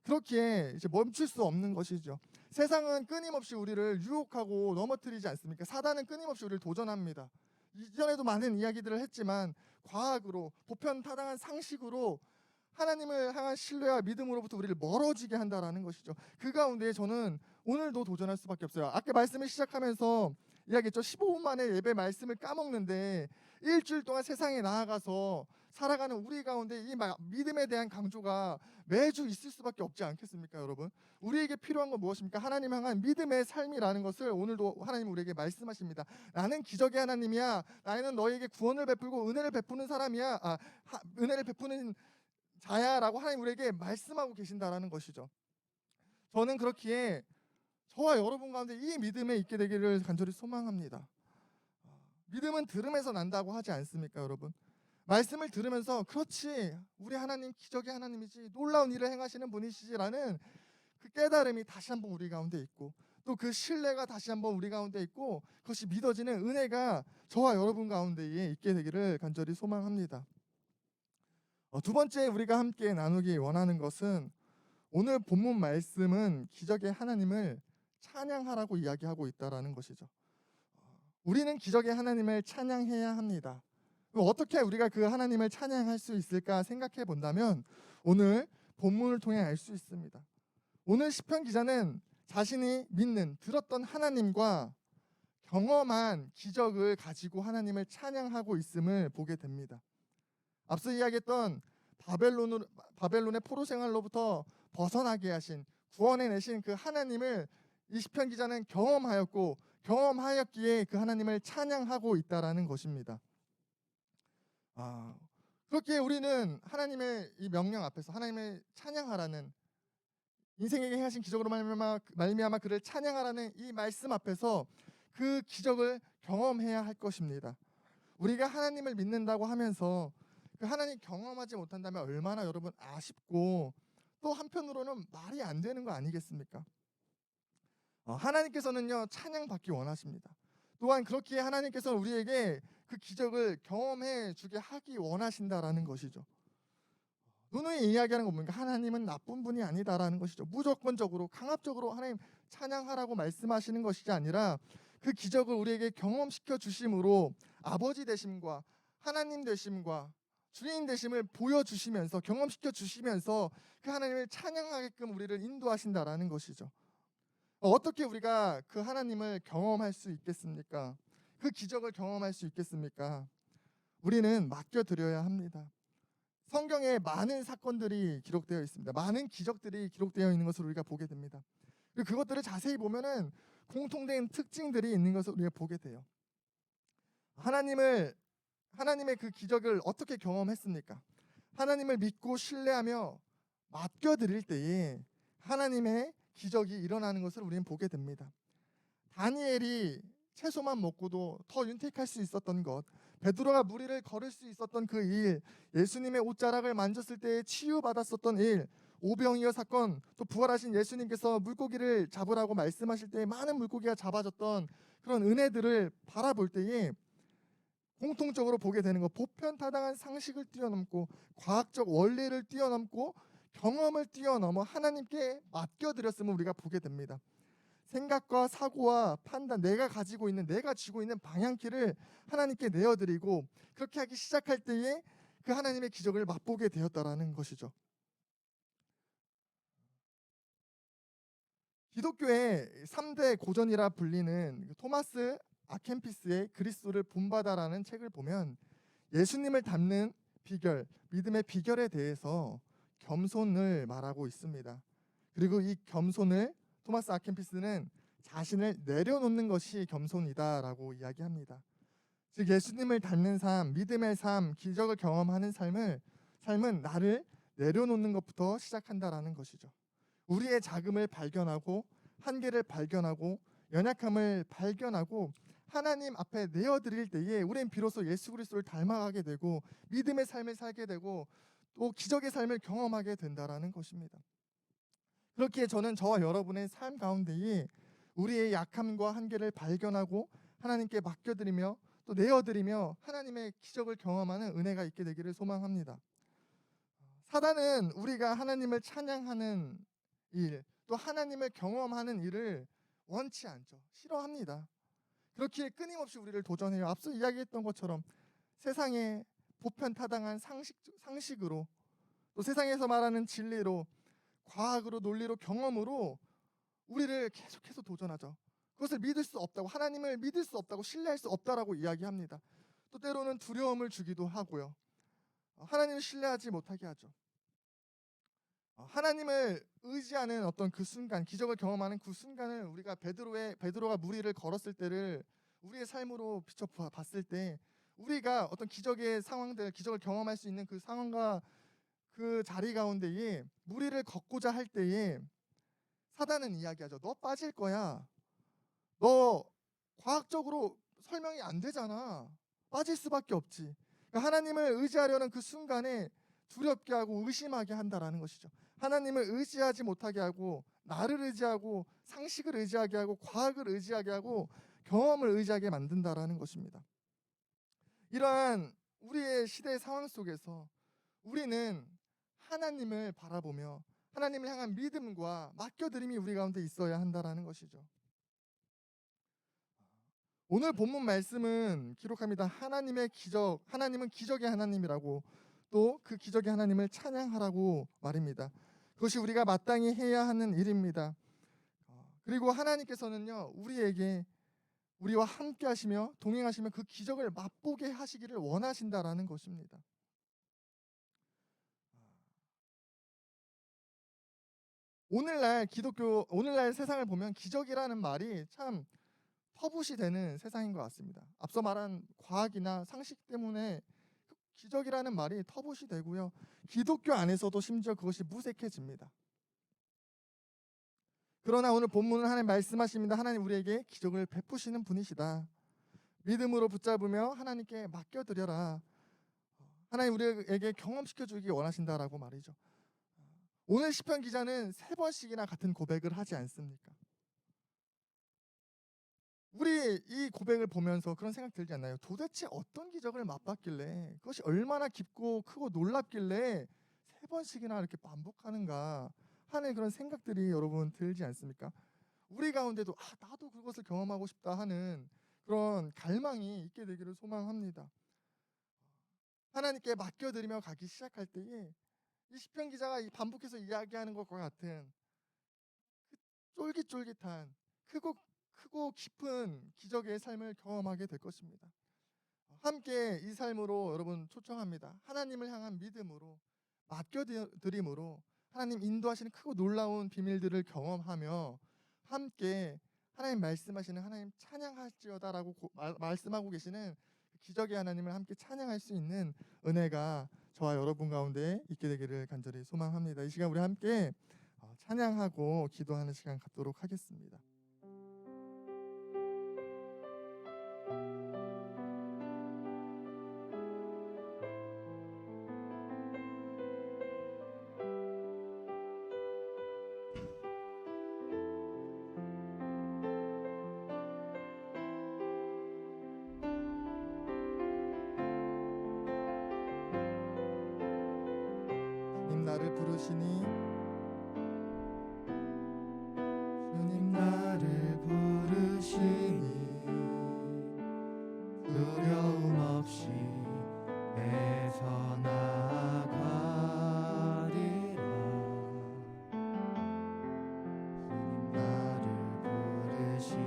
그렇기에 이제 멈출 수 없는 것이죠. 세상은 끊임없이 우리를 유혹하고 넘어뜨리지 않습니까? 사단은 끊임없이 우리를 도전합니다. 이전에도 많은 이야기들을 했지만 과학으로 보편타당한 상식으로 하나님을 향한 신뢰와 믿음으로부터 우리를 멀어지게 한다라는 것이죠. 그 가운데 저는 오늘도 도전할 수밖에 없어요. 아까 말씀을 시작하면서 이야기했죠. 15분 만에 예배 말씀을 까먹는데 일주일 동안 세상에 나아가서 살아가는 우리 가운데 이 믿음에 대한 강조가 매주 있을 수밖에 없지 않겠습니까, 여러분? 우리에게 필요한 건 무엇입니까? 하나님 향한 믿음의 삶이라는 것을 오늘도 하나님 우리에게 말씀하십니다. 나는 기적의 하나님이야. 나는 너에게 구원을 베풀고 은혜를 베푸는 사람이야. 은혜를 베푸는 자야라고 하나님 우리에게 말씀하고 계신다라는 것이죠. 저는 그렇기에 저와 여러분 가운데 이 믿음에 있게 되기를 간절히 소망합니다. 믿음은 들음에서 난다고 하지 않습니까, 여러분? 말씀을 들으면서 그렇지, 우리 하나님 기적의 하나님이지, 놀라운 일을 행하시는 분이시지라는 그 깨달음이 다시 한번 우리 가운데 있고, 또 그 신뢰가 다시 한번 우리 가운데 있고, 그것이 믿어지는 은혜가 저와 여러분 가운데에 있게 되기를 간절히 소망합니다. 두 번째 우리가 함께 나누기 원하는 것은, 오늘 본문 말씀은 기적의 하나님을 찬양하라고 이야기하고 있다라는 것이죠. 우리는 기적의 하나님을 찬양해야 합니다. 어떻게 우리가 그 하나님을 찬양할 수 있을까 생각해 본다면 오늘 본문을 통해 알 수 있습니다. 오늘 시편 기자는 자신이 믿는, 들었던 하나님과 경험한 기적을 가지고 하나님을 찬양하고 있음을 보게 됩니다. 앞서 이야기했던 바벨론의 포로 생활로부터 벗어나게 하신, 구원해내신 그 하나님을 이 시편 기자는 경험하였기에 그 하나님을 찬양하고 있다라는 것입니다. 그렇게 우리는 하나님의 이 명령 앞에서 하나님을 찬양하라는, 인생에게 행하신 기적으로 말미암아 그를 찬양하라는 이 말씀 앞에서 그 기적을 경험해야 할 것입니다. 우리가 하나님을 믿는다고 하면서 그 하나님 경험하지 못한다면 얼마나 여러분 아쉽고, 또 한편으로는 말이 안 되는 거 아니겠습니까? 하나님께서는요 찬양받기 원하십니다. 또한 그렇기에 하나님께서는 우리에게 그 기적을 경험해 주게 하기 원하신다라는 것이죠. 누누이 이야기하는 거 보니까 하나님은 나쁜 분이 아니다라는 것이죠. 무조건적으로 강압적으로 하나님 찬양하라고 말씀하시는 것이 아니라 그 기적을 우리에게 경험시켜 주심으로 아버지 되심과 하나님 되심과 주인 되심을 보여주시면서, 경험시켜 주시면서 그 하나님을 찬양하게끔 우리를 인도하신다라는 것이죠. 어떻게 우리가 그 하나님을 경험할 수 있겠습니까? 그 기적을 경험할 수 있겠습니까? 우리는 맡겨드려야 합니다. 성경에 많은 사건들이 기록되어 있습니다. 많은 기적들이 기록되어 있는 것을 우리가 보게 됩니다. 그리고 그것들을 자세히 보면은 공통된 특징들이 있는 것을 우리가 보게 돼요. 하나님의 그 기적을 어떻게 경험했습니까? 하나님을 믿고 신뢰하며 맡겨드릴 때에 하나님의 기적이 일어나는 것을 우리는 보게 됩니다. 다니엘이 채소만 먹고도 더 윤택할 수 있었던 것, 베드로가 무리를 걸을 수 있었던 그 일, 예수님의 옷자락을 만졌을 때 치유받았었던 일, 오병이어 사건, 또 부활하신 예수님께서 물고기를 잡으라고 말씀하실 때 많은 물고기가 잡아졌던 그런 은혜들을 바라볼 때에 공통적으로 보게 되는 것, 보편타당한 상식을 뛰어넘고 과학적 원리를 뛰어넘고 경험을 뛰어넘어 하나님께 맡겨드렸음을 우리가 보게 됩니다. 생각과 사고와 판단, 내가 가지고 있는, 내가 쥐고 있는 방향키를 하나님께 내어드리고 그렇게 하기 시작할 때에 그 하나님의 기적을 맛보게 되었다라는 것이죠. 기독교의 3대 고전이라 불리는 토마스 아켄피스의 그리스도를 본받아라는 책을 보면 예수님을 닮는 비결, 믿음의 비결에 대해서 겸손을 말하고 있습니다. 그리고 이 겸손을 토마스 아켄피스는 자신을 내려놓는 것이 겸손이다라고 이야기합니다. 즉 예수님을 닮는 삶, 믿음의 삶, 기적을 경험하는 삶은 나를 내려놓는 것부터 시작한다라는 것이죠. 우리의 자금을 발견하고 한계를 발견하고 연약함을 발견하고 하나님 앞에 내어드릴 때에 우리는 비로소 예수 그리스도를 닮아가게 되고 믿음의 삶을 살게 되고 또 기적의 삶을 경험하게 된다라는 것입니다. 그렇기에 저는 저와 여러분의 삶 가운데에 우리의 약함과 한계를 발견하고 하나님께 맡겨드리며 또 내어드리며 하나님의 기적을 경험하는 은혜가 있게 되기를 소망합니다. 사단은 우리가 하나님을 찬양하는 일, 또 하나님을 경험하는 일을 원치 않죠. 싫어합니다. 그렇기에 끊임없이 우리를 도전해요. 앞서 이야기했던 것처럼 세상의 보편타당한 상식으로 또 세상에서 말하는 진리로 과학으로 논리로 경험으로 우리를 계속해서 도전하죠. 그것을 믿을 수 없다고 하나님을 믿을 수 없다고 신뢰할 수 없다라고 이야기합니다. 또 때로는 두려움을 주기도 하고요. 하나님을 신뢰하지 못하게 하죠. 하나님을 의지하는 어떤 그 순간, 기적을 경험하는 그 순간을 우리가 베드로가 무리를 걸었을 때를 우리의 삶으로 비춰 봤을 때 우리가 어떤 기적의 상황들, 기적을 경험할 수 있는 그 상황과 그 자리 가운데에 무리를 걷고자 할 때에 사단은 이야기하죠. 너 빠질 거야. 너 과학적으로 설명이 안 되잖아. 빠질 수밖에 없지. 그러니까 하나님을 의지하려는 그 순간에 두렵게 하고 의심하게 한다라는 것이죠. 하나님을 의지하지 못하게 하고 나를 의지하고 상식을 의지하게 하고 과학을 의지하게 하고 경험을 의지하게 만든다라는 것입니다. 이러한 우리의 시대의 상황 속에서 우리는 하나님을 바라보며 하나님을 향한 믿음과 맡겨드림이 우리 가운데 있어야 한다라는 것이죠. 오늘 본문 말씀은 기록합니다. 하나님의 기적, 하나님은 기적의 하나님이라고 또 그 기적의 하나님을 찬양하라고 말입니다. 그것이 우리가 마땅히 해야 하는 일입니다. 그리고 하나님께서는요 우리와 함께 하시며 동행하시며 그 기적을 맛보게 하시기를 원하신다라는 것입니다. 오늘날 세상을 보면 기적이라는 말이 참 터부시 되는 세상인 것 같습니다. 앞서 말한 과학이나 상식 때문에 기적이라는 말이 터부시 되고요. 기독교 안에서도 심지어 그것이 무색해집니다. 그러나 오늘 본문은 하나님 말씀하십니다. 하나님 우리에게 기적을 베푸시는 분이시다. 믿음으로 붙잡으며 하나님께 맡겨드려라. 하나님 우리에게 경험시켜 주기 원하신다라고 말이죠. 오늘 시편 기자는 3번씩이나 같은 고백을 하지 않습니까? 우리 이 고백을 보면서 그런 생각 들지 않나요? 도대체 어떤 기적을 맛봤길래 그것이 얼마나 깊고 크고 놀랍길래 3번씩이나 이렇게 반복하는가 하는 그런 생각들이 여러분 들지 않습니까? 우리 가운데도 나도 그것을 경험하고 싶다 하는 그런 갈망이 있게 되기를 소망합니다. 하나님께 맡겨드리며 가기 시작할 때에 이 시편 기자가 반복해서 이야기하는 것과 같은 그 쫄깃쫄깃한 크고 깊은 기적의 삶을 경험하게 될 것입니다. 함께 이 삶으로 여러분 초청합니다. 하나님을 향한 믿음으로 맡겨드림으로 하나님 인도하시는 크고 놀라운 비밀들을 경험하며 함께 하나님 말씀하시는 하나님 찬양할지어다라고 말씀하고 계시는 기적의 하나님을 함께 찬양할 수 있는 은혜가 저와 여러분 가운데 있게 되기를 간절히 소망합니다. 이 시간 우리 함께 찬양하고 기도하는 시간 갖도록 하겠습니다. 나를 부르시니 주님 나를 부르시니 두려움 없이 애서 나아가리라. 주님 나를 부르시니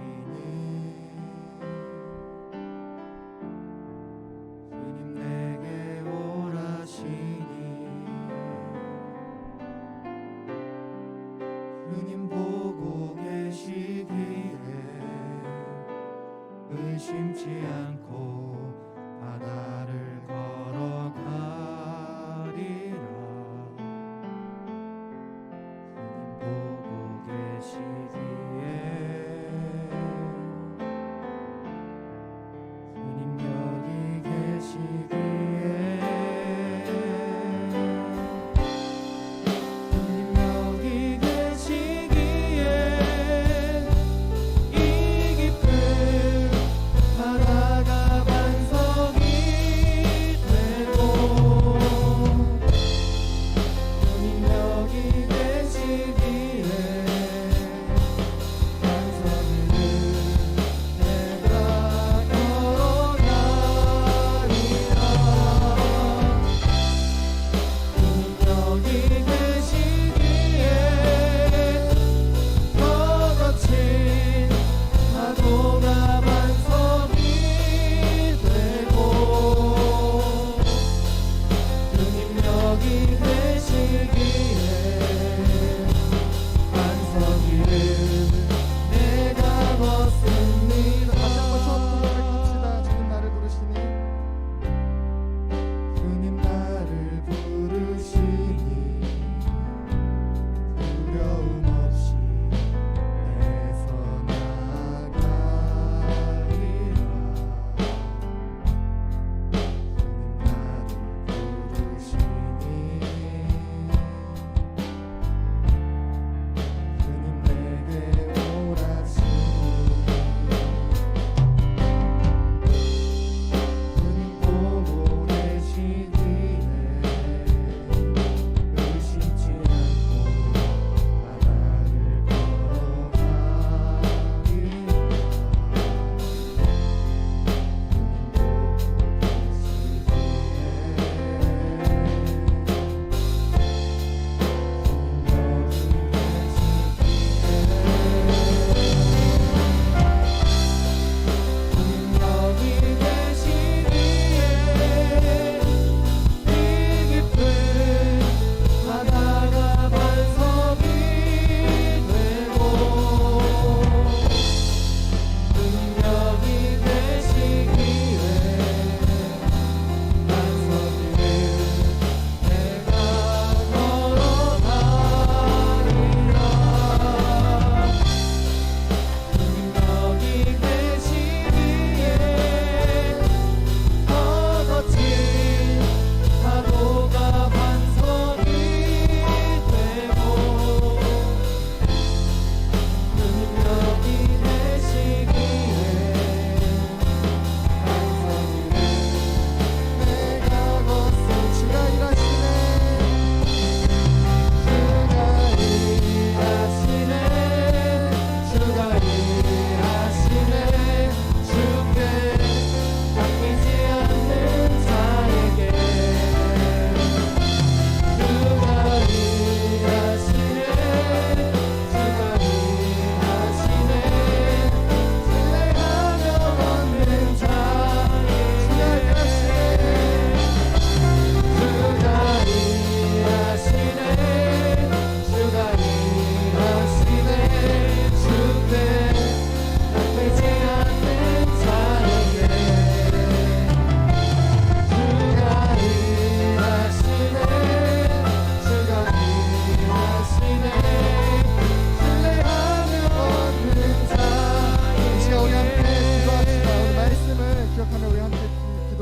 주님 내게 오라시니 주님 보고 계시기에 의심치 않고 바다를 걸어가리라. 주님 보고 계시기에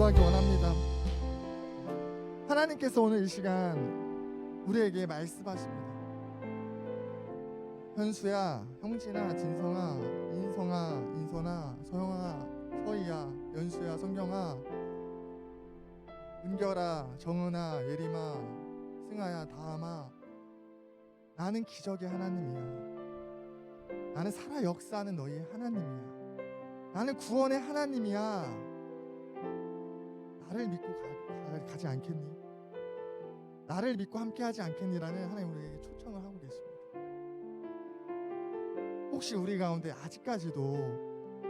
기도하기 원합니다. 하나님께서 오늘 이 시간 우리에게 말씀하십니다. 현수야, 형진아, 진성아, 인성아, 인선아, 서영아, 서희야, 연수야, 성경아, 은결아, 정은아, 예림아, 승아야, 다함아, 나는 기적의 하나님이야. 나는 살아 역사하는 너희의 하나님이야. 나는 구원의 하나님이야. 나를 믿고 가지 않겠니? 나를 믿고 함께하지 않겠니라는 하나님 우리에게 초청을 하고 계십니다. 혹시 우리 가운데 아직까지도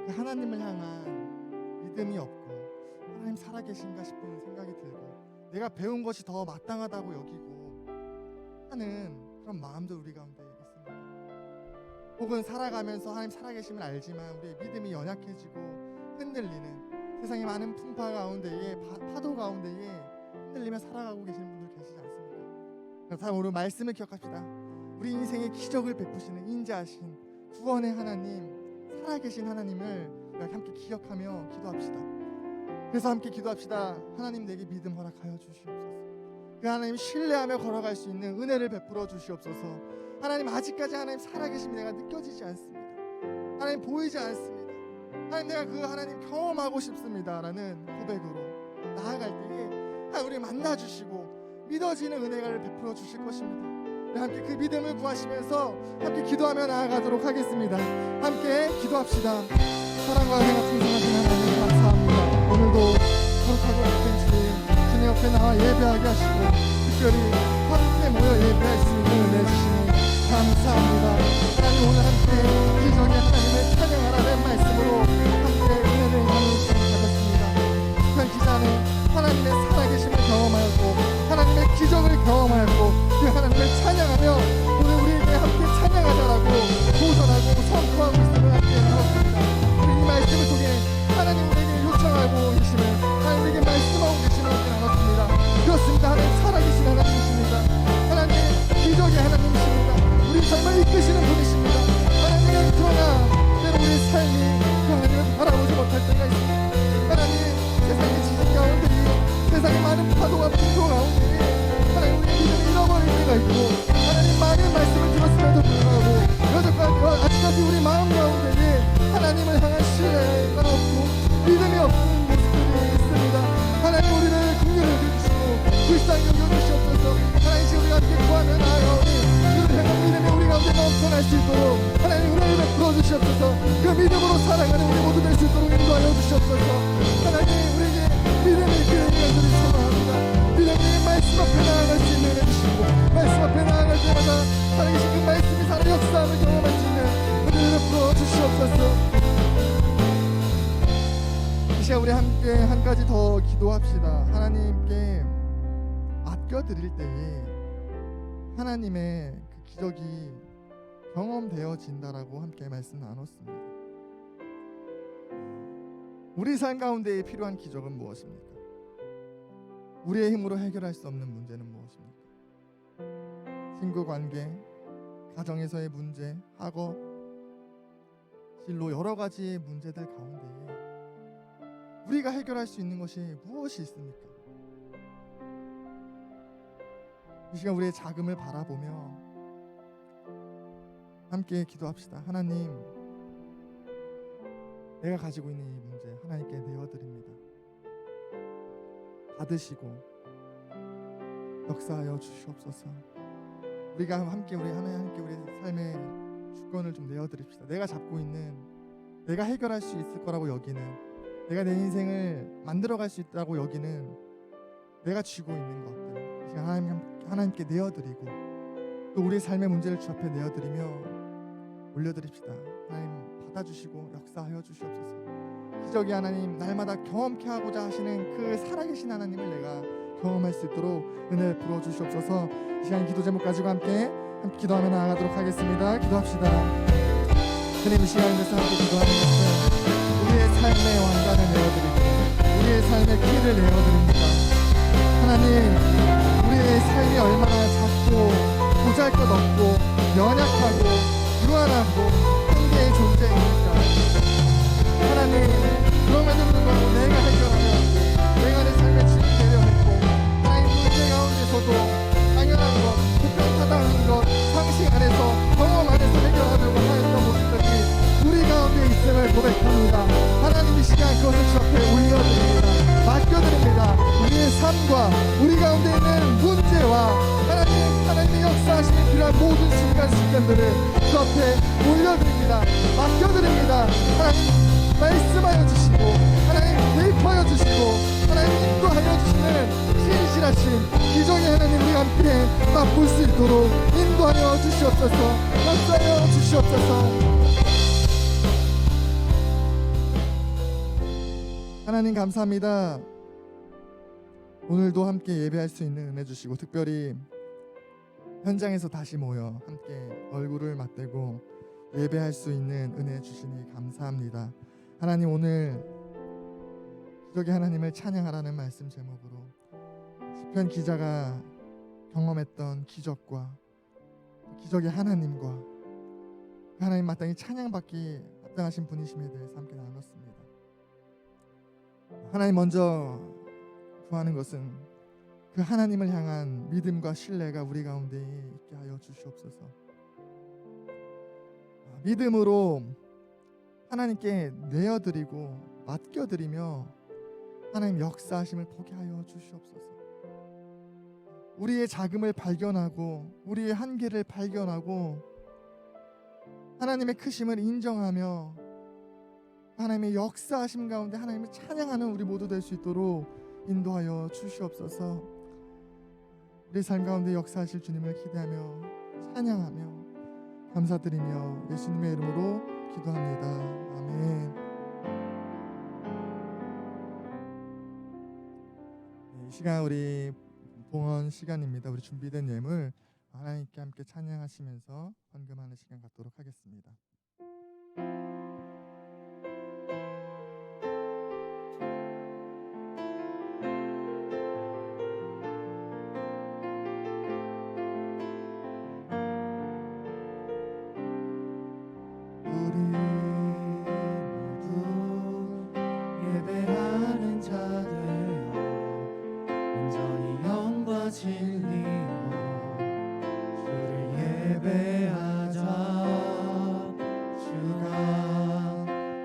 그 하나님을 향한 믿음이 없고 하나님 살아계신가 싶은 생각이 들고 내가 배운 것이 더 마땅하다고 여기고 하는 그런 마음도 우리 가운데 있습니다. 혹은 살아가면서 하나님 살아계심을 알지만 우리의 믿음이 연약해지고 흔들리는 세상의 많은 풍파 가운데에 파도 가운데에 흔들리며 살아가고 계시는 분들 계시지 않습니까? 그래서 오늘 말씀을 기억합시다. 우리 인생의 기적을 베푸시는 인자하신 구원의 하나님, 살아계신 하나님을 우리가 함께 기억하며 기도합시다. 그래서 함께 기도합시다. 하나님 내게 믿음 허락하여 주시옵소서. 그 하나님 신뢰하며 걸어갈 수 있는 은혜를 베풀어 주시옵소서. 하나님 아직까지 하나님 살아계심이 내가 느껴지지 않습니다. 하나님 보이지 않습니다. 하나님 내가 그 하나님 경험하고 싶습니다라는 고백으로 나아갈 때에 우리 만나주시고 믿어지는 은혜를 베풀어 주실 것입니다. 함께 그 믿음을 구하시면서 함께 기도하며 나아가도록 하겠습니다. 함께 기도합시다. 사랑과 은혜가 풍성하신 하나님 감사합니다. 오늘도 거룩하고 복된 주님 옆에 나와 예배하게 하시고 특별히 함께 모여 예배할 수 있는 은혜 주시니 감사합니다. 하나님 오늘 함께 기적의 하나님을 찬양하라는 말씀으로 함께 은혜를 나누시기 받았습니다. 그 기자는 하나님의 살아계심을 경험하였고 하나님의 기적을 경험하였고 그 하나님을 찬양하며 오늘 우리에게 함께 찬양하자라고 도전하고 선포하고 있음을 함께 나눴습니다. 우리 이 말씀을 통해 하나님 우리에게 요청하고 계심을 하나님 우리에게 말씀하고 계심을 함께 나눴습니다. 그렇습니다. 하나님 살아계신 하나님이십니다. 하나님 기적의 하나님이십니다. 우리 정말 이끄시는 분이십니다. 하나님 그러나 때로 우리의 삶이 그 하나님을 바라보지 못할 때가 있습니다. 하나님 세상의 지진 가운데 세상의 많은 파도와 풍조 가운데 하나님 우리의 믿음을 잃어버릴 때가 있고 하나님 많은 말씀을 들었음에도 불구하고 여전까지 아직까지 우리 마음 가운데에 하나님을 향한 신뢰가 없고 믿음이 없는 모습들이 있습니다. 하나님 우리를 긍휼히 여겨주시고 불쌍히 여겨주시옵소서. 하나님 지금 우리가 함께 구하며 나아가오니 주를 향한 믿음이 우리 가운데 넘쳐날 수 있도록 하나님 은혜를 베풀어 주시옵소서. 그 믿음으로 살아가는 우리 모두 될 수 있도록 인도하여 주시옵소서. 하나님 우리에게 믿음을 이끄는 것들을 소망합니다. 믿음의 말씀 앞에 나아갈 수 있는 은혜 주시고 말씀 앞에 나아갈 때마다 살아계신 그 말씀이 살아 역사함을 경험할 수 있는 은혜를 베풀어 주시옵소서. 이 시간 우리 함께 한 가지 더 기도합시다. 하나님께 맡겨드릴 때에 하나님의 그 기적이 경험되어진다라고 함께 말씀 나눴습니다. 우리 삶 가운데 필요한 기적은 무엇입니까? 우리의 힘으로 해결할 수 없는 문제는 무엇입니까? 친구 관계, 가정에서의 문제, 학업, 진로 여러 가지 문제들 가운데에 우리가 해결할 수 있는 것이 무엇이 있습니까? 이 시간 우리의 자금을 바라보며 함께 기도합시다. 하나님, 내가 가지고 있는 이 문제 하나님께 내어드립니다. 받으시고 역사하여 주시옵소서. 우리가 함께 우리 삶의 주권을 좀 내어드립시다. 내가 잡고 있는, 내가 해결할 수 있을 거라고 여기는, 내가 내 인생을 만들어갈 수 있다고 여기는 내가 쥐고 있는 것들 이제 하나님께 내어드리고 또 우리의 삶의 문제를 주 앞에 내어드리며 올려드립시다. 하나님 받아주시고 역사하여 주시옵소서. 기적이 하나님 날마다 경험케 하고자 하시는 그 살아계신 하나님을 내가 경험할 수 있도록 은혜를 부어 주시옵소서. 이 시간 기도 제목 가지고 함께 기도하며 나아가도록 하겠습니다. 기도합시다. 주님, 이 시간에서 함께 기도하는 것은 우리의 삶의 왕관을 내어드리고 우리의 삶의 길을 내어드립니다. 하나님, 우리의 삶이 얼마나 작고 보잘것없고 연약하고 불완하고 한계의 존재입니까? 하나님, 그럼에도 불구하고 내가 해결하면 내가 모든 순간순간들을 주 앞에 올려드립니다. 맡겨드립니다. 하나님 말씀하여 주시고 하나님 개입하여 주시고 하나님 인도하여 주시는 신실하신 기적의 하나님 우리 함께 맛볼 수 있도록 인도하여 주시옵소서. 역사하여 주시옵소서. 하나님 감사합니다. 오늘도 함께 예배할 수 있는 은혜 주시고 특별히 현장에서 다시 모여 함께 얼굴을 맞대고 예배할 수 있는 은혜 주시니 감사합니다. 하나님 오늘 기적의 하나님을 찬양하라는 말씀 제목으로 시편 기자가 경험했던 기적과 기적의 하나님과 하나님 마땅히 찬양받기 합당하신 분이심에 대해서 함께 나눴습니다. 하나님 먼저 구하는 것은 그 하나님을 향한 믿음과 신뢰가 우리 가운데 있게 하여 주시옵소서. 믿음으로 하나님께 내어드리고 맡겨드리며 하나님 역사하심을 보게 하여 주시옵소서. 우리의 자금을 발견하고 우리의 한계를 발견하고 하나님의 크심을 인정하며 하나님의 역사하심 가운데 하나님을 찬양하는 우리 모두 될 수 있도록 인도하여 주시옵소서. 우리 삶 가운데 역사하실 주님을 기대하며 찬양하며 감사드리며 예수님의 이름으로 기도합니다. 아멘. 이 시간 우리 봉헌 시간입니다. 우리 준비된 예물 하나님께 함께 찬양하시면서 헌금하는 시간 갖도록 하겠습니다. 예배하는 자 되어 온전히 영과 진리로 주를 예배하자. 주가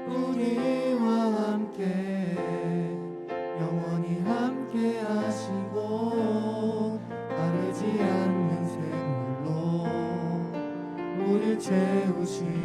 우리와 함께 영원히 함께 하시고 다르지 않는 샘물로 우릴 채우시리라.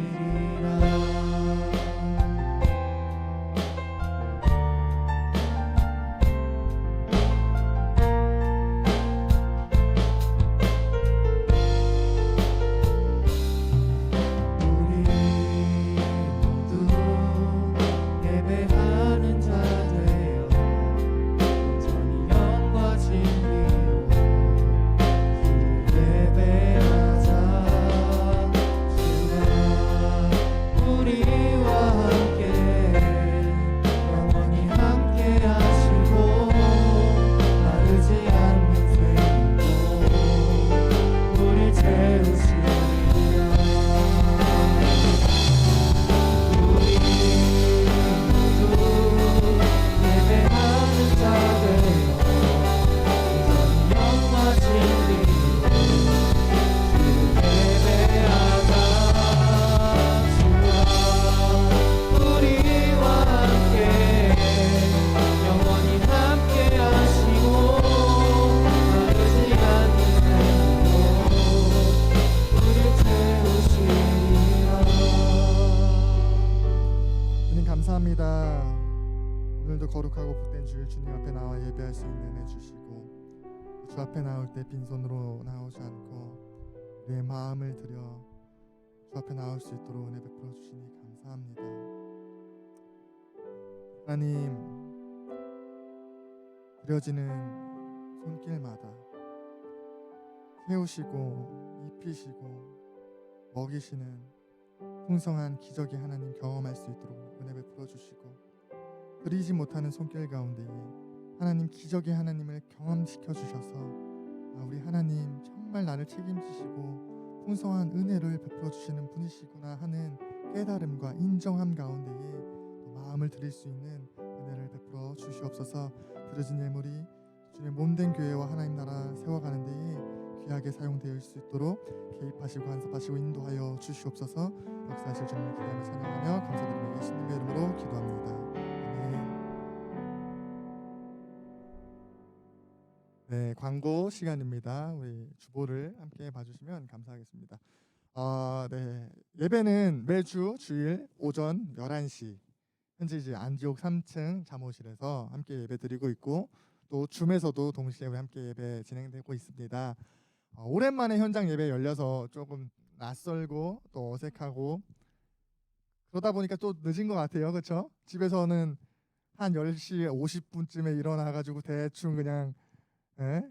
감사합니다. 오늘도 거룩하고 복된 주일 주님 앞에 나와 예배할 수 있는 은혜 주시고 주 앞에 나올 때 빈손으로 나오지 않고 내 마음을 들여 주 앞에 나올 수 있도록 은혜 베풀어 주시니 감사합니다. 하나님 드려지는 손길마다 채우시고 입히시고 먹이시는 풍성한 기적의 하나님 경험할 수 있도록 은혜 베풀어 주시고 드리지 못하는 손길 가운데에 하나님 기적의 하나님을 경험시켜 주셔서 우리 하나님 정말 나를 책임지시고 풍성한 은혜를 베풀어 주시는 분이시구나 하는 깨달음과 인정함 가운데에 마음을 드릴 수 있는 은혜를 베풀어 주시옵소서. 드려진 예물이 주님의 몸된 교회와 하나님 나라 세워가는 데에 귀하게 사용될 수 있도록 개입하시고 간섭하시고 인도하여 주시옵소서. 역사하실 주님을 기대하며 찬양하며 감사드리며 예수님의 이름으로 기도합니다. 아멘. 네, 광고 시간입니다. 우리 주보를 함께 봐주시면 감사하겠습니다. 네, 예배는 매주 주일 오전 11시 현재 이제 안지옥 3층 잠옷실에서 함께 예배 드리고 있고 또 줌에서도 동시에 우리 함께 예배 진행되고 있습니다. 오랜만에 현장 예배 열려서 조금 낯설고 또 어색하고 그러다 보니까 또 늦은 것 같아요. 그렇죠? 집에서는 한 10시 50분쯤에 일어나가지고 대충 그냥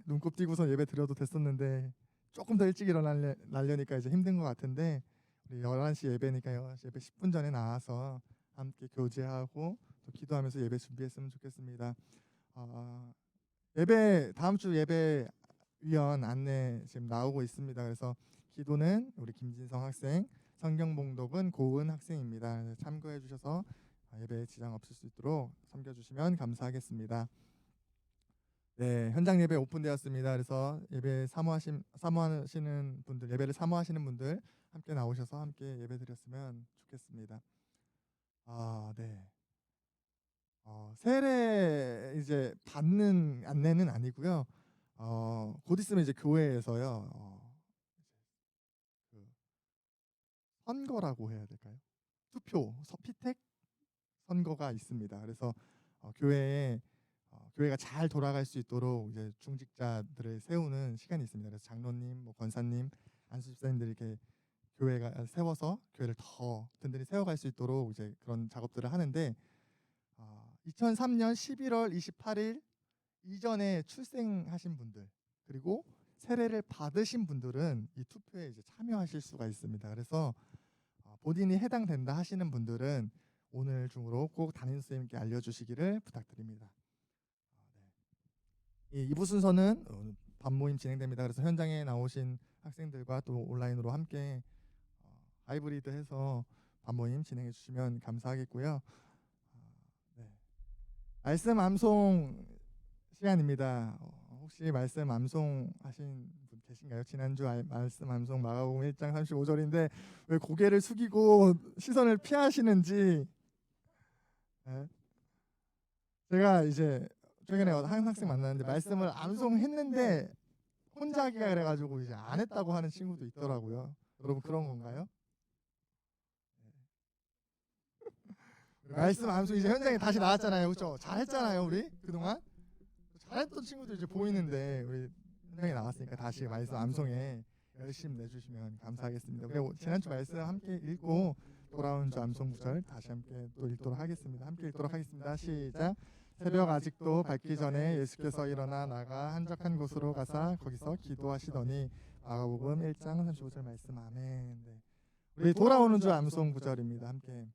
눈곱 띄고서 예배 드려도 됐었는데 조금 더 일찍 일어나려니까 이제 힘든 것 같은데 우리 11시 예배니까요. 예배 10분 전에 나와서 함께 교제하고 또 기도하면서 예배 준비했으면 좋겠습니다. 예배 다음 주 예배 위원 안내 지금 나오고 있습니다. 그래서 기도는 우리 김진성 학생, 성경 봉독은 고은 학생입니다. 참고해 주셔서 예배에 지장 없을 수 있도록 섬겨주시면 감사하겠습니다. 네, 현장 예배 오픈되었습니다. 그래서 예배 사모하시는 분들, 예배를 사모하시는 분들 함께 나오셔서 함께 예배 드렸으면 좋겠습니다. 네. 세례 이제 받는 안내는 아니고요. 곧 있으면 이제 교회에서요. 그 선거라고 해야 될까요? 투표, 피택 선거가 있습니다. 그래서 교회가 잘 돌아갈 수 있도록 이제 중직자들을 세우는 시간이 있습니다. 그래서 장로님, 뭐 권사님, 안수집사님들이 이렇게 교회가 세워서 교회를 더 든든히 세워갈 수 있도록 이제 그런 작업들을 하는데 2003년 11월 28일 이전에 출생하신 분들 그리고 세례를 받으신 분들은 이 투표에 이제 참여하실 수가 있습니다. 그래서 본인이 해당된다 하시는 분들은 오늘 중으로 꼭 담임 선생님께 알려주시기를 부탁드립니다. 이 2부 순서는 밤모임 진행됩니다. 그래서 현장에 나오신 학생들과 또 온라인으로 함께 하이브리드해서 밤모임 진행해 주시면 감사하겠고요. 네. 말씀 암송 시간입니다. 혹시 말씀 암송하신 분 계신가요? 지난주 말씀 암송 마가복음 1장 35절인데 왜 고개를 숙이고 시선을 피하시는지. 네. 제가 이제 최근에 한 학생 만났는데 말씀을 암송했는데 혼자 하기가 그래가지고 이제 안 했다고 하는 친구도 있더라고요. 여러분 그런 건가요? 말씀 암송 이제 현장에 다시 나왔잖아요, 그렇죠? 잘했잖아요, 우리 그동안 잘했던 친구들 이제 보이는데 우리 현장에 나왔으니까 다시 말씀 암송에 열심히 내주시면 감사하겠습니다. 그리고 지난주 말씀 함께 읽고 돌아온 주 암송 구절 다시 함께 또 읽도록 하겠습니다. 함께 읽도록 하겠습니다. 시작. 새벽 아직도 밝기 전에 예수께서 일어나 나가 한적한 곳으로 가사 거기서 기도하시더니 마가복음 1장 35절 말씀. 아멘. 네. 우리 돌아오는 주 암송 구절입니다. 함께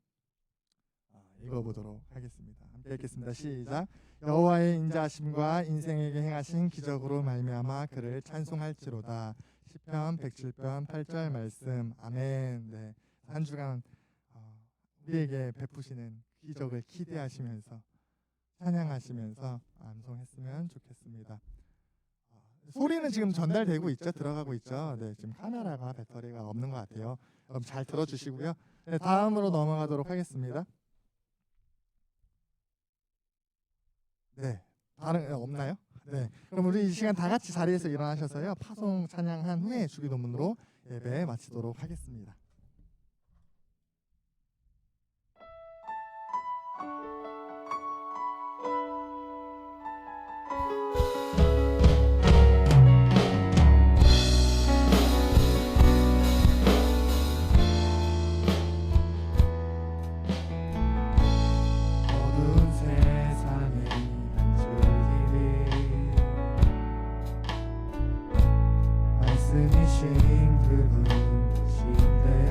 읽어보도록 하겠습니다. 함께 읽겠습니다. 시작. 여호와의 인자하심과 인생에게 행하신 기적으로 말미암아 그를 찬송할지로다. 시편 107편 8절 말씀. 아멘. 네. 한 주간 우리에게 베푸시는 기적을 기대하시면서 찬양하시면서 암송했으면 좋겠습니다. 소리는 지금 전달되고 있죠? 들어가고 있죠? 네, 지금 카메라가 배터리가 없는 것 같아요. 여러분 잘 들어주시고요. 네, 다음으로 넘어가도록 하겠습니다. 네, 다른 없나요? 네, 그럼 우리 이 시간 다 같이 자리에서 일어나셔서요. 파송 찬양한 후에 주기도문으로 예배 마치도록 하겠습니다. 어두운 세상에 한 줄기를 말씀이신 그분 오신대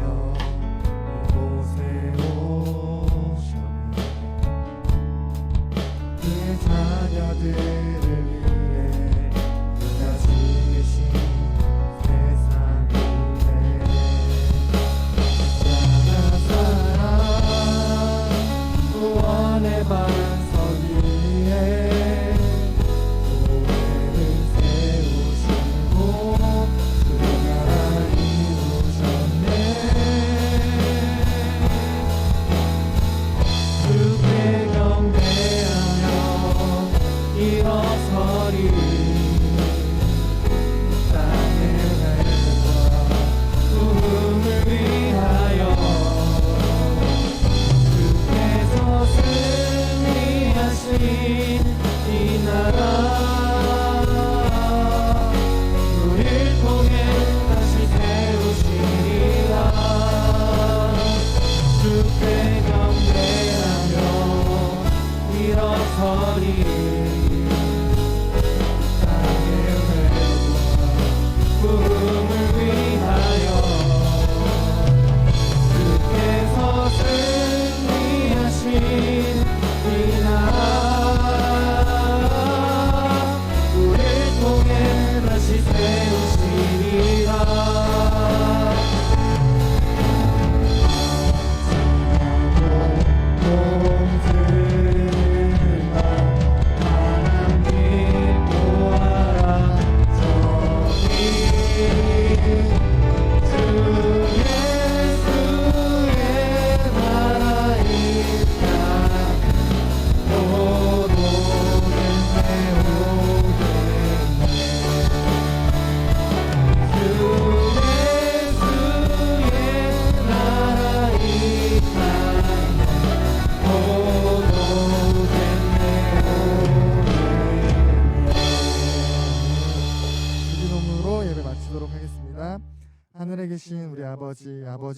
하늘에 계신 우리 아버지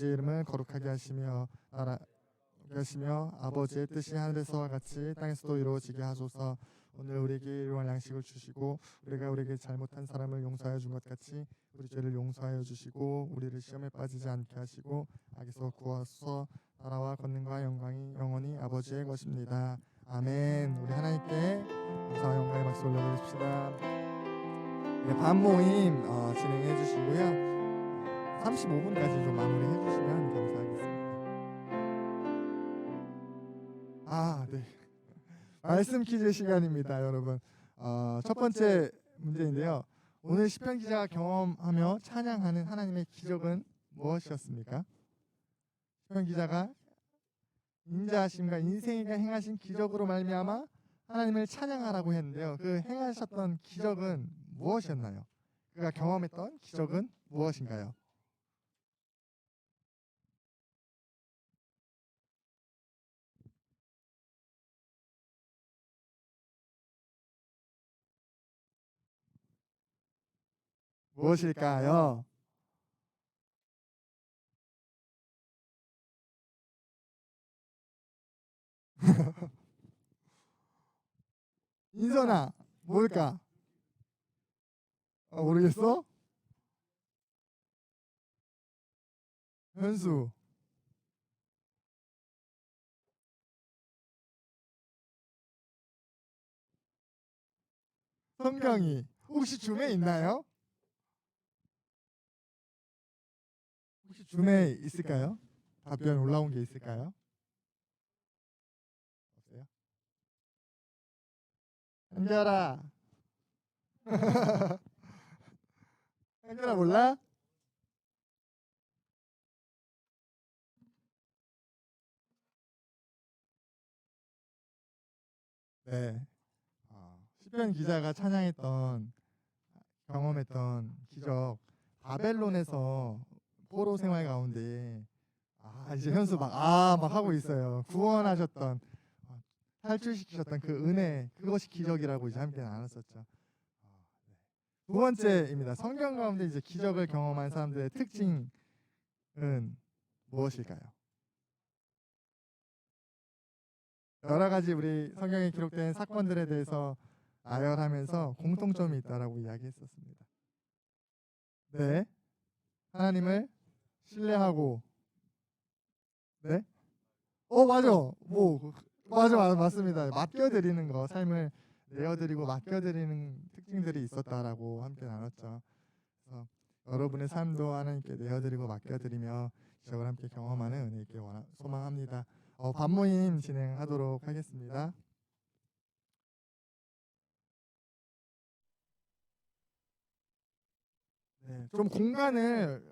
이름을 거룩하게 하시며 나라 하시며 아버지의 뜻이 하늘에서와 같이 땅에서도 이루어지게 하소서. 오늘 우리에게 일용할 양식을 주시고 우리가 우리에게 잘못한 사람을 용서하여 준 것 같이 우리 죄를 용서하여 주시고 우리를 시험에 빠지지 않게 하시고 악에서 구하소서. 나라와 권능과 영광이 영원히 아버지의 것입니다. 아멘. 우리 하나님께 감사와 영광의 박수 올려드립시다. 네, 밤 모임 진행해 주시고요. 35분까지 좀 마무리해 주시면 감사하겠습니다. 네. 말씀 퀴즈 시간입니다, 여러분. 첫 번째 문제인데요. 오늘 시편 기자가 경험하며 찬양하는 하나님의 기적은 무엇이었습니까? 시편 기자가 인자하심과 인생에게 행하신 기적으로 말미암아 하나님을 찬양하라고 했는데요. 그 행하셨던 기적은 무엇이었나요? 그가 경험했던 기적은 무엇인가요? 무엇일까요? 인선아, 뭘까? 모르겠어? 현수. 성경이. 혹시 줌에 있나요? 혹시 줌에 있을까요? 답변 올라온 게 있을까요? 없어요? 한결아. 한결아 몰라? 네. 시편 기자가 찬양했던 경험했던 기적, 바벨론에서 포로 생활 가운데 이제 현수 막 하고 있어요. 구원하셨던 탈출시키셨던 그 은혜, 그것이 기적이라고 이제 함께 나눴었죠. 네. 두 번째입니다. 성경 가운데 이제 기적을 경험한 사람들의 특징은 무엇일까요? 여러 가지 우리 성경에 기록된 사건들에 대해서 나열하면서 공통점이 있다라고 이야기했었습니다. 네, 하나님을 신뢰하고, 네, 맞아, 맞습니다. 맡겨드리는 거, 삶을 내어드리고 맡겨드리는 특징들이 있었다라고 함께 나눴죠. 그래서 여러분의 삶도 하나님께 내어드리고 맡겨드리며 기적을 함께 경험하는 은혜 있길 소망합니다. 밤 모임 진행하도록 하겠습니다. 네, 좀 공간을